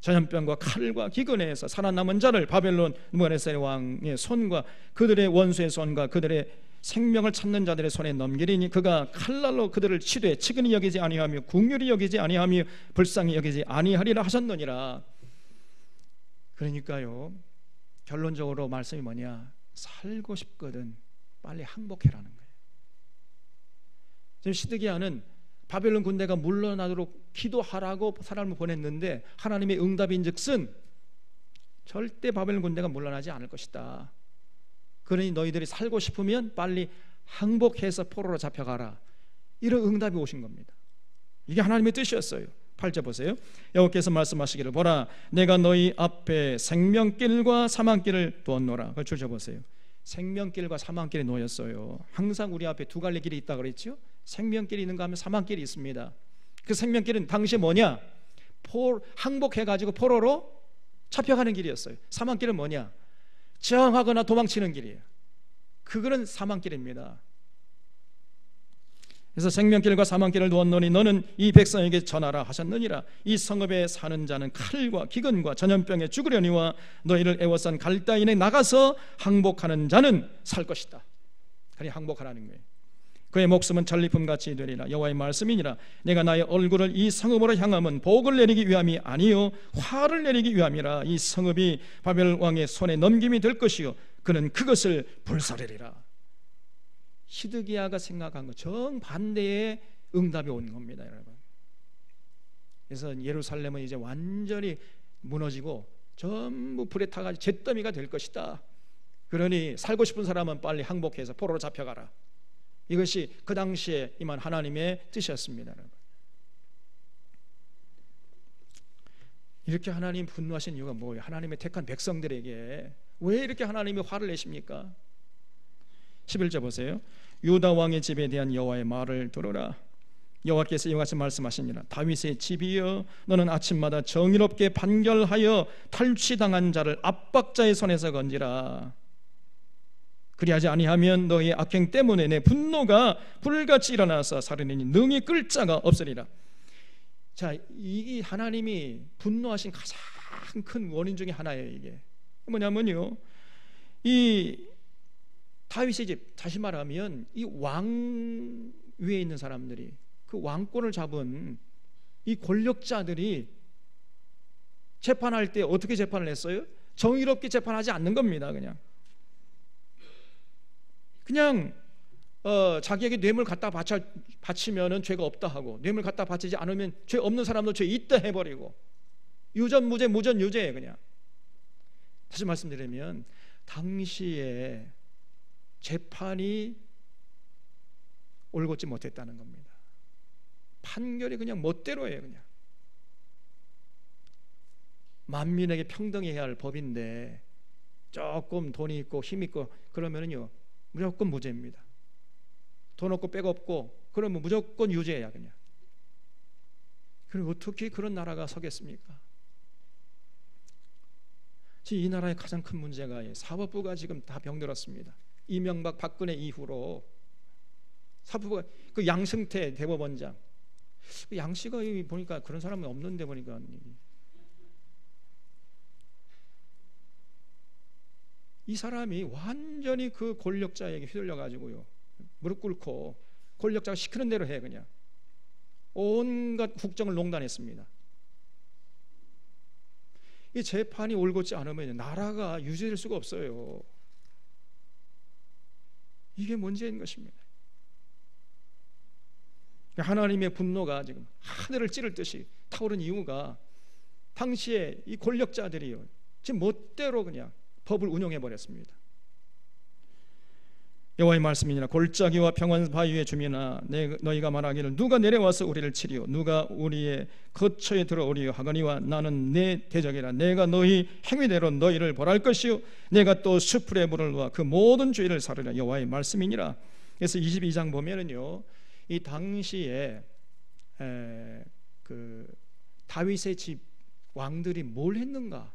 전염병과 칼과 기근에서 살아남은 자를 바벨론 느부갓네살 왕의 손과 그들의 원수의 손과 그들의 생명을 찾는 자들의 손에 넘기리니 그가 칼날로 그들을 치되 측은히 여기지 아니하며 궁휼히 여기지 아니하며 불쌍히 여기지 아니하리라 하셨느니라. 그러니까요, 결론적으로 말씀이 뭐냐, 살고 싶거든 빨리 항복해라는 거예요. 지금 시드기야는 바벨론 군대가 물러나도록 기도하라고 사람을 보냈는데 하나님의 응답인즉슨 절대 바벨론 군대가 물러나지 않을 것이다. 그러니 너희들이 살고 싶으면 빨리 항복해서 포로로 잡혀가라, 이런 응답이 오신 겁니다. 이게 하나님의 뜻이었어요. 8절 보세요. 여호와께서 말씀하시기를 보라, 내가 너희 앞에 생명길과 사망길을 두었노라. 그걸 줄여보세요. 생명길과 사망길이 놓였어요. 항상 우리 앞에 두 갈래 길이 있다 그랬죠. 생명길이 있는가 하면 사망길이 있습니다. 그 생명길은 당시에 뭐냐, 항복해가지고 포로로 잡혀가는 길이었어요. 사망길은 뭐냐, 저항하거나 도망치는 길이에요. 그거는 사망길입니다. 그래서 생명길과 사망길을 두었노니 너는 이 백성에게 전하라 하셨느니라. 이 성읍에 사는 자는 칼과 기근과 전염병에 죽으려니와 너희를 애워싼 갈대아인에 나가서 항복하는 자는 살 것이다. 그러니 항복하라는 거예요. 그의 목숨은 전리품같이 되리라. 여호와의 말씀이니라. 내가 나의 얼굴을 이 성읍으로 향함은 복을 내리기 위함이 아니요 화를 내리기 위함이라. 이 성읍이 바벨 왕의 손에 넘김이 될 것이요 그는 그것을 불사르리라. 시드기야가 생각한 것 정반대의 응답이 온 겁니다, 여러분. 그래서 예루살렘은 이제 완전히 무너지고 전부 불에 타가지고 잿더미가 될 것이다. 그러니 살고 싶은 사람은 빨리 항복해서 포로로 잡혀가라. 이것이 그 당시에 임한 하나님의 뜻이었습니다, 여러분. 이렇게 하나님 분노하신 이유가 뭐예요? 하나님의 택한 백성들에게 왜 이렇게 하나님이 화를 내십니까? 11절 보세요. 유다 왕의 집에 대한 여호와의 말을 들으라. 여호와께서 이와 같이 말씀하시니라. 다윗의 집이여, 너는 아침마다 정의롭게 판결하여 탈취당한 자를 압박자의 손에서 건지라. 그리하지 아니하면 너의 악행 때문에 내 분노가 불같이 일어나서 살인하니 능히 끌 자가 없으리라. 자, 이 하나님이 분노하신 가장 큰 원인 중에 하나예요. 이게 뭐냐면요, 이 다윗의 집, 다시 말하면 이 왕 위에 있는 사람들이, 그 왕권을 잡은 이 권력자들이 재판할 때 어떻게 재판을 했어요? 정의롭게 재판하지 않는 겁니다. 그냥 자기에게 뇌물 갖다 바치면은 죄가 없다 하고, 뇌물 갖다 바치지 않으면 죄 없는 사람도 죄 있다 해버리고, 유전무죄 무전유죄예요. 그냥 다시 말씀드리면 당시에 재판이 올곧지 못했다는 겁니다. 판결이 그냥 멋대로예요. 그냥 만민에게 평등해야 할 법인데 조금 돈이 있고 힘 있고 그러면은요 무조건 무죄입니다. 돈 없고 백 없고 그러면 무조건 유죄야. 그냥. 그리고 어떻게 그런 나라가 서겠습니까? 지금 이 나라의 가장 큰 문제가 사법부가 지금 다 병들었습니다. 이명박 박근혜 이후로 사법부가, 그 양승태 대법원장, 그 양씨가 보니까 그런 사람이 없는데 보니까 이 사람이 완전히 그 권력자에게 휘둘려 가지고요 무릎 꿇고 권력자가 시키는 대로 해. 그냥 온갖 국정을 농단했습니다. 이 재판이 올곧지 않으면 나라가 유지될 수가 없어요. 이게 문제인 것입니다. 하나님의 분노가 지금 하늘을 찌를 듯이 타오른 이유가 당시에 이 권력자들이요 지금 멋대로 그냥 법을 운용해 버렸습니다. 여호와의 말씀이니라. 골짜기와 평원 바위의 주민아, 너희가 말하기를 누가 내려와서 우리를 치리요, 누가 우리의 거처에 들어오리요 하거니와 나는 내 대적이라. 내가 너희 행위대로 너희를 벌할 것이요 내가 또 수풀의 물을 놓아 그 모든 죄를 사르리라. 여호와의 말씀이니라. 그래서 22장 보면은요 이 당시에 그 다윗의 집 왕들이 뭘 했는가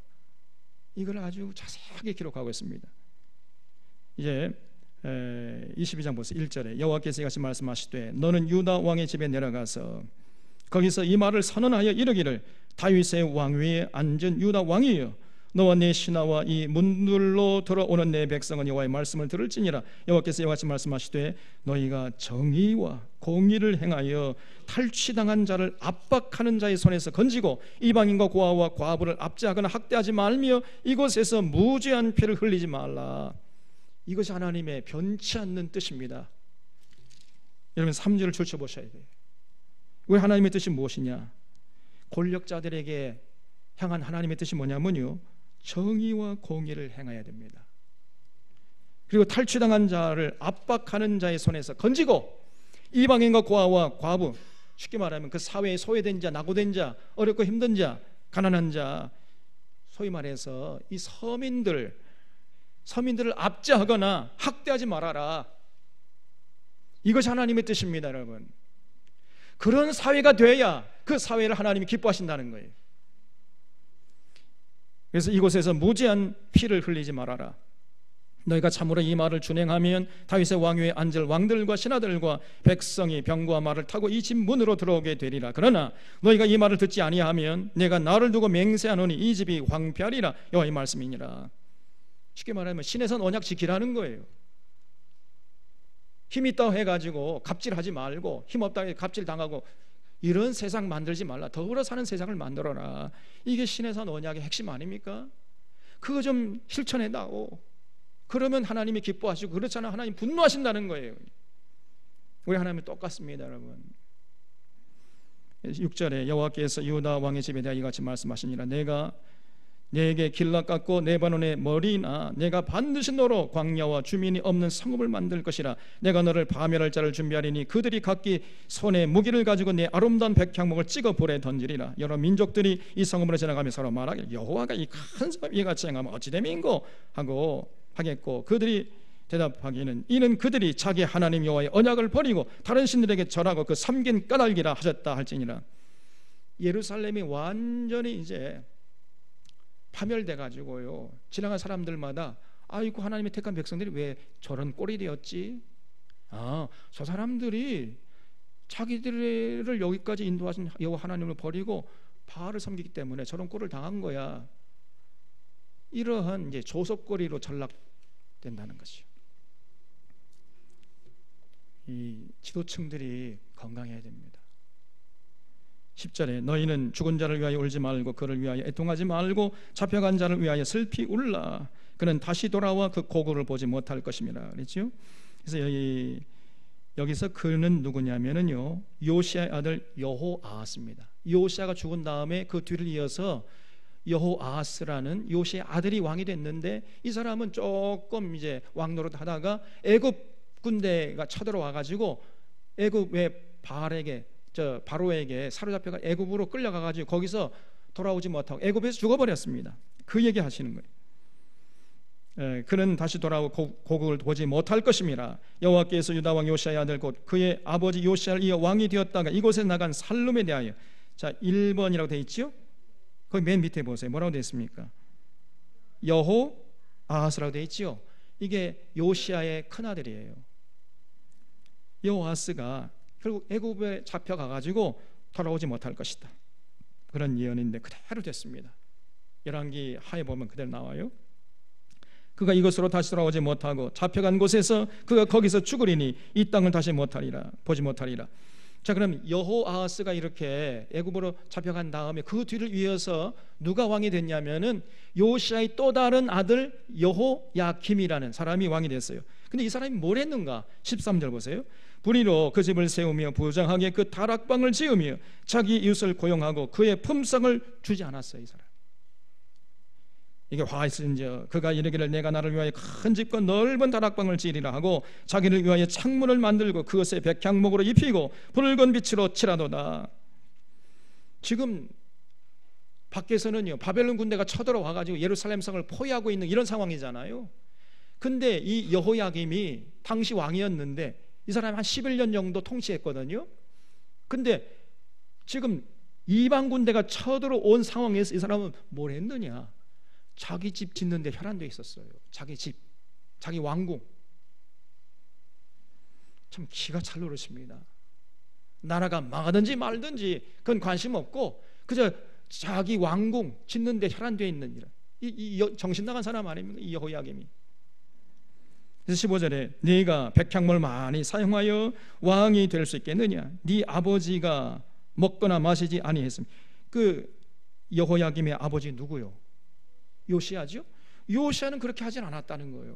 이걸 아주 자세하게 기록하고 있습니다. 이제 22장 보세요. 1절에 여호와께서 이같이 말씀하시되 너는 유다 왕의 집에 내려가서 거기서 이 말을 선언하여 이르기를 다윗의 왕위에 앉은 유다 왕이여, 너와 내 신하와 이 문들로 들어오는 내 백성은 여호와의 말씀을 들을지니라. 여호와께서 이와 같이 말씀하시되 너희가 정의와 공의를 행하여 탈취당한 자를 압박하는 자의 손에서 건지고 이방인과 고아와 과부를 압제하거나 학대하지 말며 이곳에서 무죄한 피를 흘리지 말라. 이것이 하나님의 변치 않는 뜻입니다. 여러분 3절을 펼쳐보셔야 돼요. 왜 하나님의 뜻이 무엇이냐? 권력자들에게 향한 하나님의 뜻이 뭐냐면요 정의와 공의를 행해야 됩니다. 그리고 탈취당한 자를 압박하는 자의 손에서 건지고 이방인과 고아와 과부, 쉽게 말하면 그 사회에 소외된 자, 낙오된 자, 어렵고 힘든 자, 가난한 자, 소위 말해서 이 서민들을 압제하거나 학대하지 말아라. 이것이 하나님의 뜻입니다, 여러분. 그런 사회가 돼야 그 사회를 하나님이 기뻐하신다는 거예요. 그래서 이곳에서 무죄한 피를 흘리지 말아라. 너희가 참으로 이 말을 준행하면 다윗의 왕위에 앉을 왕들과 신하들과 백성이 병거와 말을 타고 이 집 문으로 들어오게 되리라. 그러나 너희가 이 말을 듣지 아니하면 내가 나를 두고 맹세하노니 이 집이 황폐하리라. 여호와의 말씀이니라. 쉽게 말하면 신의 선 언약 지키라는 거예요. 힘 있다고 해가지고 갑질하지 말고, 힘 없다고 해서 갑질 당하고 이런 세상 만들지 말라. 더불어 사는 세상을 만들어라. 이게 신의 산 언약의 핵심 아닙니까? 그거 좀 실천해다오. 그러면 하나님이 기뻐하시고, 그렇잖아 하나님 분노하신다는 거예요. 우리 하나님은 똑같습니다, 여러분. 6절에 여호와께서 유다 왕의 집에 대하여 이같이 말씀하시니라. 내가 내게 길라 깎고 레바논의 머리나 내가 반드시 너로 광야와 주민이 없는 성읍을 만들 것이라. 내가 너를 파멸할 자를 준비하리니 그들이 각기 손에 무기를 가지고 내 아름다운 백향목을 찍어 불에 던지리라. 여러 민족들이 이 성읍으로 지나가며 서로 말하길 여호와가 이 큰 성읍 이같이 행하면 어찌 됨인고 하고 하겠고, 그들이 대답하기는 이는 그들이 자기 하나님 여호와의 언약을 버리고 다른 신들에게 절하고 그 섬긴 까닭이라 하셨다 할지니라. 예루살렘이 완전히 이제 파멸돼 가지고요, 지나간 사람들마다 아이고 하나님의 택한 백성들이 왜 저런 꼴이 되었지? 저 사람들이 자기들을 여기까지 인도하신 여호와 하나님을 버리고 바알을 섬기기 때문에 저런 꼴을 당한 거야. 이러한 이제 조석거리로 전락된다는 것이요. 이 지도층들이 건강해야 됩니다. 10절에 너희는 죽은 자를 위하여 울지 말고 그를 위하여 애통하지 말고 잡혀간 자를 위하여 슬피 울라. 그는 다시 돌아와 그 고국을 보지 못할 것입니다. 그렇죠? 그래서 여기서 그는 누구냐면은요, 요시아의 아들 여호아하스입니다. 요시아가 죽은 다음에 그 뒤를 이어서 여호아하스라는 요시아의 아들이 왕이 됐는데, 이 사람은 조금 이제 왕노릇 하다가 애굽 군대가 쳐들어와 가지고 애굽의 바로에게 사로잡혀가 애굽으로 끌려가 가지고 거기서 돌아오지 못하고 애굽에서 죽어버렸습니다. 그 얘기 하시는 거예요. 그는 다시 돌아오고 고국을 보지 못할 것임이라. 여호와께서 유다 왕 요시아의 아들 곧 그의 아버지 요시아를 이어 왕이 되었다가 이곳에 나간 살룸에 대하여, 자 1번이라고 되어 있죠? 거기 맨 밑에 보세요. 뭐라고 되어 있습니까? 여호아하스라고 되어 있죠? 이게 요시아의 큰아들이에요. 여호아하스가 결국 애굽에 잡혀가 가지고 돌아오지 못할 것이다. 그런 예언인데 그대로 됐습니다. 열왕기 하에 보면 그대로 나와요. 그가 이것으로 다시 돌아오지 못하고 잡혀간 곳에서 그가 거기서 죽으리니 이 땅을 다시 보지 못하리라. 자, 그럼 여호아하스가 이렇게 애굽으로 잡혀간 다음에 그 뒤를 이어서 누가 왕이 됐냐면은 요시아의 또 다른 아들 여호야김이라는 사람이 왕이 됐어요. 근데 이 사람이 뭘 했는가? 13절 보세요. 불의로 그 집을 세우며 부정하게 그 다락방을 지으며 자기 이웃을 고용하고 그의 품성을 주지 않았어요. 이 사람. 이게 화 있은즉 그가 이르기를 내가 나를 위하여 큰 집과 넓은 다락방을 지으리라 하고 자기를 위하여 창문을 만들고 그것에 백향목으로 입히고 붉은 빛으로 칠하도다. 지금 밖에서는요, 바벨론 군대가 쳐들어와 가지고 예루살렘 성을 포위하고 있는 이런 상황이잖아요. 근데 이 여호야김이 당시 왕이었는데 이 사람이 한 11년 정도 통치했거든요. 근데 지금 이방 군대가 쳐들어온 상황에서 이 사람은 뭘 했느냐? 자기 집 짓는데 혈안돼 있었어요. 자기 집, 자기 왕궁. 참 기가 찰 노릇입니다. 나라가 망하든지 말든지 그건 관심 없고 그저 자기 왕궁 짓는데 혈안돼 있는 이 정신 나간 사람 아닙니까? 이 여호야김이. 그래서 15절에 네가 백향목을 많이 사용하여 왕이 될 수 있겠느냐? 네 아버지가 먹거나 마시지 아니했습니다. 그 여호야김의 아버지 누구요? 요시아죠? 요시아는 그렇게 하진 않았다는 거예요.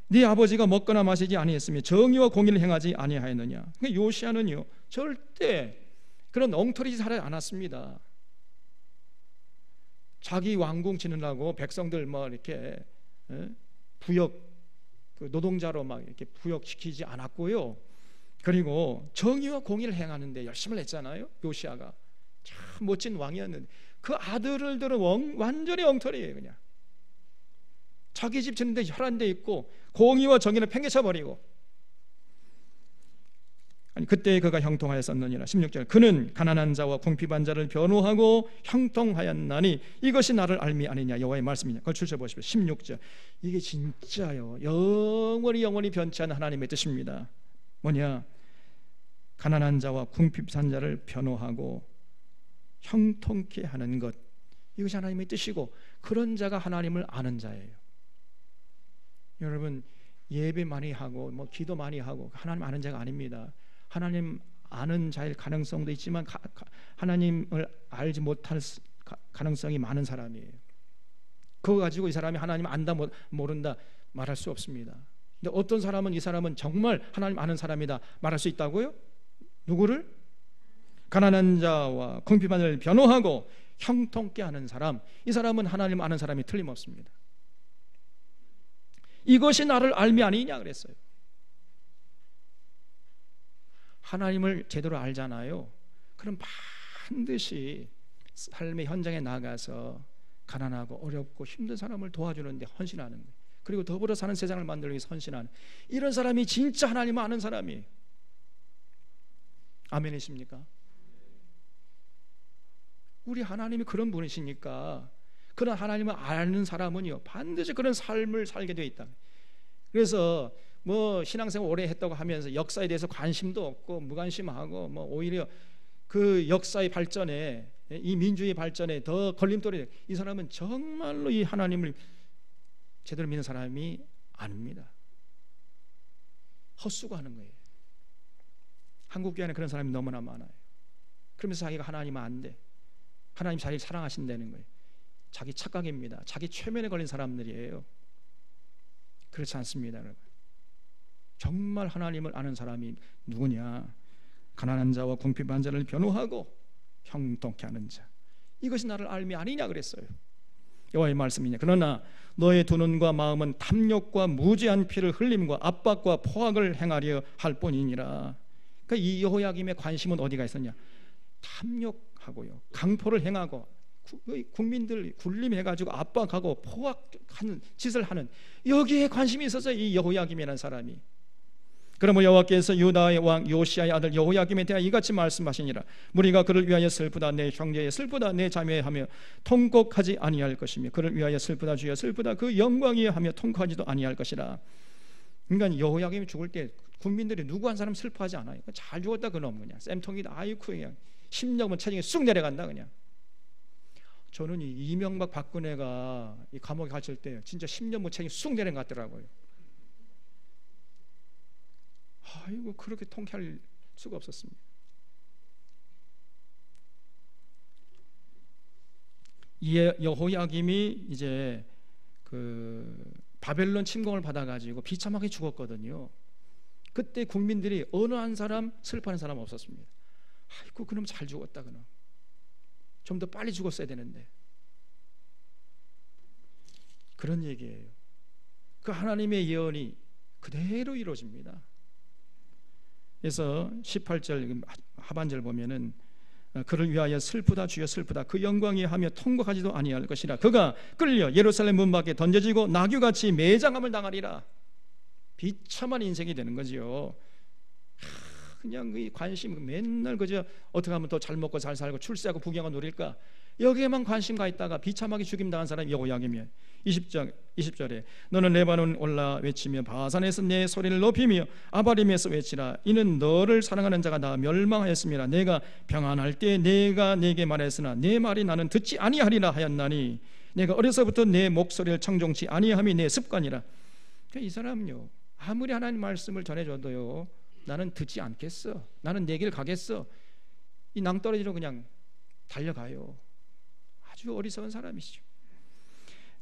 네 아버지가 먹거나 마시지 아니했으며 정의와 공의를 행하지 아니하였느냐? 그러니까 요시아는요 절대 그런 엉터리 짓을 하지 않았습니다. 자기 왕궁 지느라고 백성들 뭐 이렇게 부역 그 노동자로 막 이렇게 부역시키지 않았고요. 그리고 정의와 공의를 행하는데 열심을 했잖아요. 요시아가 참 멋진 왕이었는데 그 아들들은 완전히 엉터리예요. 그냥 자기 집 짓는데 혈안돼 있고 공의와 정의를 팽개쳐버리고. 아니 그때 그가 형통하였었느니라. 16절 그는 가난한 자와 궁핍한 자를 변호하고 형통하였나니 이것이 나를 알미 아니냐 여호와의 말씀이냐. 그걸 출처보십시오. 16절 이게 진짜요 영원히 변치 않는 하나님의 뜻입니다. 뭐냐? 가난한 자와 궁핍한 자를 변호하고 형통케 하는 것, 이것이 하나님의 뜻이고 그런 자가 하나님을 아는 자예요. 여러분 예배 많이 하고 뭐 기도 많이 하고 하나님 아는 자가 아닙니다. 하나님 아는 자일 가능성도 있지만 하나님을 알지 못할 가능성이 많은 사람이에요. 그거 가지고 이 사람이 하나님 안다 모른다 말할 수 없습니다. 근데 어떤 사람은 이 사람은 정말 하나님 아는 사람이다 말할 수 있다고요? 누구를? 가난한 자와 궁핍한 자를 변호하고 형통케 하는 사람, 이 사람은 하나님 아는 사람이 틀림없습니다. 이것이 나를 알미 아니냐 그랬어요. 하나님을 제대로 알잖아요. 그럼 반드시 삶의 현장에 나가서 가난하고 어렵고 힘든 사람을 도와주는데 헌신하는 거예요. 그리고 더불어 사는 세상을 만들기 위해서 헌신하는, 이런 사람이 진짜 하나님을 아는 사람이에요. 아멘이십니까? 우리 하나님이 그런 분이시니까 그런 하나님을 아는 사람은요 반드시 그런 삶을 살게 되어 있다. 그래서 뭐 신앙생활 오래 했다고 하면서 역사에 대해서 관심도 없고 무관심하고 뭐 오히려 그 역사의 발전에, 이 민주의 발전에 더 걸림돌이, 이 사람은 정말로 이 하나님을 제대로 믿는 사람이 아닙니다. 헛수고하는 거예요. 한국 교회는 그런 사람이 너무나 많아요. 그러면서 자기가 하나님은 안 돼, 하나님 자기를 사랑하신다는 거예요. 자기 착각입니다. 자기 최면에 걸린 사람들이에요. 그렇지 않습니다, 여러분. 정말 하나님을 아는 사람이 누구냐? 가난한 자와 궁핍한 자를 변호하고 형통케 하는 자, 이것이 나를 알미 아니냐 그랬어요. 여호와의 말씀이냐. 그러나 너의 두 눈과 마음은 탐욕과 무죄한 피를 흘림과 압박과 포악을 행하려 할 뿐이니라. 그러니까 이 여호야김의 관심은 어디가 있었냐? 탐욕하고요, 강포를 행하고 국민들 굴림해가지고 압박하고 포악하는 짓을 하는, 여기에 관심이 있어서 이 여호야김이라는 사람이. 그러므로 여호와께서 유다의 왕 요시야의 아들 여호야김에 대하여 이같이 말씀하시니라. 무리가 그를 위하여 슬프다, 내 형제의 슬프다, 내 자매의 하며 통곡하지 아니할 것이며 그를 위하여 슬프다, 주여 슬프다, 그 영광이여 하며 통곡하지도 아니할 것이라. 그러니까 여호야김이 죽을 때 국민들이 누구 한 사람 슬퍼하지 않아요. 잘 죽었다 그놈, 그냥 쌤통이다, 아이쿠, 그냥 심령은 체중이 쑥 내려간다 그냥. 저는 이 이명박 박근혜가 이 감옥에 갇힐 때 진짜 10년 못 체중이 쑥 내려갔더라고요. 아이고, 그렇게 통쾌할 수가 없었습니다. 여호야김이 이제 그 바벨론 침공을 받아가지고 비참하게 죽었거든요. 그때 국민들이 어느 한 사람 슬퍼하는 사람 없었습니다. 아이고, 그놈 잘 죽었다, 그놈. 좀 더 빨리 죽었어야 되는데. 그런 얘기예요. 그 하나님의 예언이 그대로 이루어집니다. 그래서 18절 하반절 보면은 그를 위하여 슬프다, 주여 슬프다, 그 영광이 하며 통곡하지도 아니할 것이라. 그가 끌려 예루살렘 문 밖에 던져지고 나귀같이 매장함을 당하리라. 비참한 인생이 되는 거지요. 그냥 그 관심, 맨날 그저 어떻게 하면 더 잘 먹고 잘 살고 출세하고 부귀영화 누릴까, 여기에만 관심 가 있다가 비참하게 죽임당한 사람이 여호야김이에요. 20절에 너는 레바논 올라 외치며 바산에서 내 소리를 높이며 아바림에서 외치라. 이는 너를 사랑하는 자가 다 멸망하였음이라. 내가 평안할 때 내가 내게 말했으나 내 말이 나는 듣지 아니하리라 하였나니 내가 어려서부터 내 목소리를 청종치 아니함이 내 습관이라. 그러니까 이 사람은요, 아무리 하나님 말씀을 전해줘도요, 나는 듣지 않겠어, 나는 내 길 가겠어, 이 낭떠러지로 그냥 달려가요. 아주 어리석은 사람이시죠.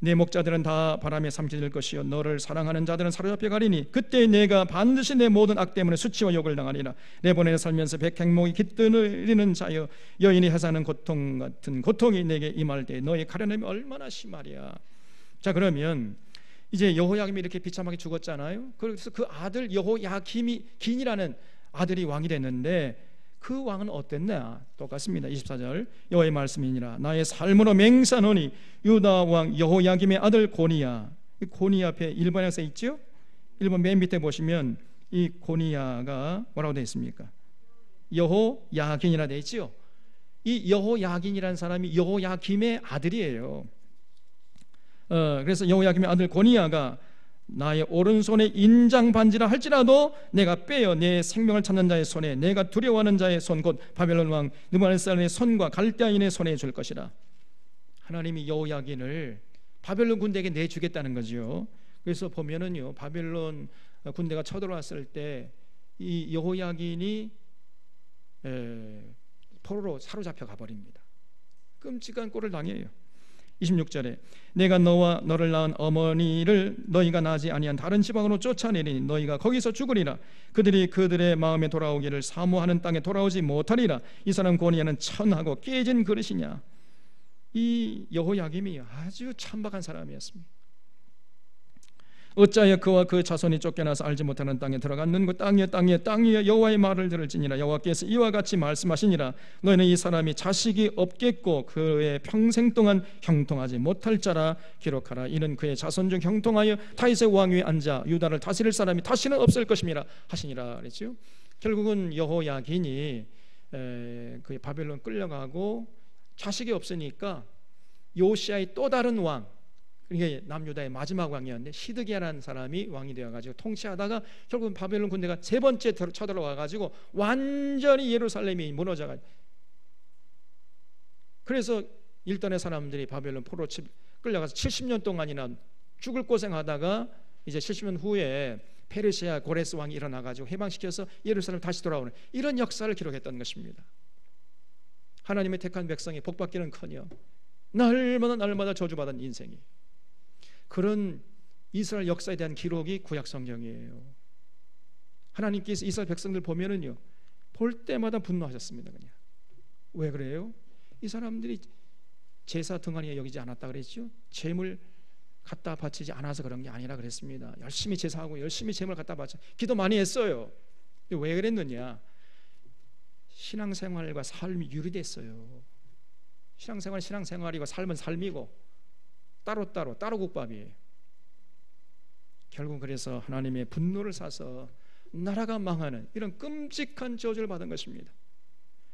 내 목자들은 다 바람에 삼켜질 것이요 너를 사랑하는 자들은 사로잡혀 가리니 그때 내가 반드시 내 모든 악 때문에 수치와 욕을 당하리라. 레바논에 살면서 백행목이 깃들이는 자여, 여인이 해사하는 고통 같은 고통이 내게 임할 때 너의 가련함이 얼마나 심하랴. 자, 그러면 이제 여호야김이 이렇게 비참하게 죽었잖아요. 그래서 그 아들 여호야김이 긴이라는 아들이 왕이 됐는데 그 왕은 어땠냐? 똑같습니다. 24절 여호와의 말씀이니라. 나의 삶으로 맹세하노니 유다 왕 여호야김의 아들 고니야. 이 고니야 앞에 1번에서 있죠? 1번 맨 밑에 보시면 이 고니야가 뭐라고 되어 있습니까? 여호야긴이라 되어 있죠? 이 여호야긴이라는 사람이 여호야김의 아들이에요. 그래서 여호야김의 아들 고니야가 나의 오른손에 인장 반지라 할지라도 내가 빼어 내 생명을 찾는 자의 손에, 내가 두려워하는 자의 손 곧 바벨론 왕 느부갓네살의 손과 갈대아인의 손에 줄 것이라. 하나님이 여호야긴을 바벨론 군대에게 내주겠다는 거지요. 그래서 보면은요, 바벨론 군대가 쳐들어왔을 때 이 여호야긴이 포로로 사로잡혀 가버립니다. 끔찍한 꼴을 당해요. 26절에 내가 너와 너를 낳은 어머니를 너희가 나지 아니한 다른 지방으로 쫓아내리니 너희가 거기서 죽으리라. 그들이 그들의 마음에 돌아오기를 사모하는 땅에 돌아오지 못하리라. 이 사람 고니야는 천하고 깨진 그릇이냐. 이 여호야김이 아주 천박한 사람이었습니다. 어찌하여 그와 그 자손이 쫓겨나서 알지 못하는 땅에 들어갔는고 땅이여 여호와의 말을 들을지니라. 여호와께서 이와 같이 말씀하시니라. 너희는 이 사람이 자식이 없겠고 그의 평생 동안 형통하지 못할 자라 기록하라. 이는 그의 자손 중 형통하여 다윗의 왕 위에 앉아 유다를 다스릴 사람이 다시는 없을 것임이라 하시니라 그랬죠. 결국은 여호야긴이 그 바벨론 끌려가고 자식이 없으니까 요시아의 또 다른 왕, 이게 남유다의 마지막 왕이었는데 시드기야라는 사람이 왕이 되어가지고 통치하다가 결국은 바벨론 군대가 세 번째 쳐들어와가지고 완전히 예루살렘이 무너져가지고, 그래서 일단의 사람들이 바벨론 포로로 끌려가서 70년 동안이나 죽을 고생하다가 이제 70년 후에 페르시아 고레스 왕이 일어나가지고 해방시켜서 예루살렘 다시 돌아오는 이런 역사를 기록했던 것입니다. 하나님의 택한 백성이 복받기는커녕 날마다 저주받은 인생이, 그런 이스라엘 역사에 대한 기록이 구약 성경이에요. 하나님께서 이스라엘 백성들 보면은요, 볼 때마다 분노하셨습니다. 그냥 왜 그래요? 이 사람들이 제사 등한히 여기지 않았다 그랬죠. 재물 갖다 바치지 않아서 그런 게 아니라 그랬습니다. 열심히 제사하고 열심히 재물 갖다 바쳐 기도 많이 했어요. 왜 그랬느냐? 신앙생활과 삶이 유리됐어요. 신앙생활이고 삶은 삶이고 따로 국밥이에요. 결국 그래서 하나님의 분노를 사서 나라가 망하는 이런 끔찍한 저주를 받은 것입니다.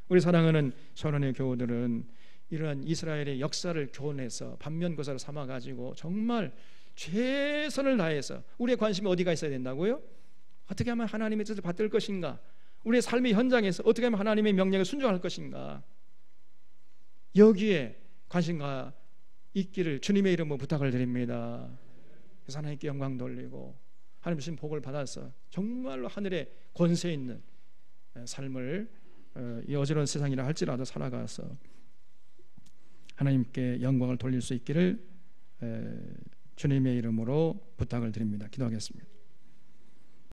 우리 사랑하는 전원의 교우들은 이러한 이스라엘의 역사를 교훈해서 반면교사를 삼아가지고 정말 최선을 다해서 우리의 관심이 어디가 있어야 된다고요? 어떻게 하면 하나님의 뜻을 받들 것인가? 우리의 삶의 현장에서 어떻게 하면 하나님의 명령에 순종할 것인가? 여기에 관심과 있기를 주님의 이름으로 부탁을 드립니다. 그래서 하나님께 영광 돌리고 하나님 주신 복을 받아서 정말로 하늘에 권세 있는 삶을 이 어지러운 세상이라 할지라도 살아가서 하나님께 영광을 돌릴 수 있기를 주님의 이름으로 부탁을 드립니다. 기도하겠습니다.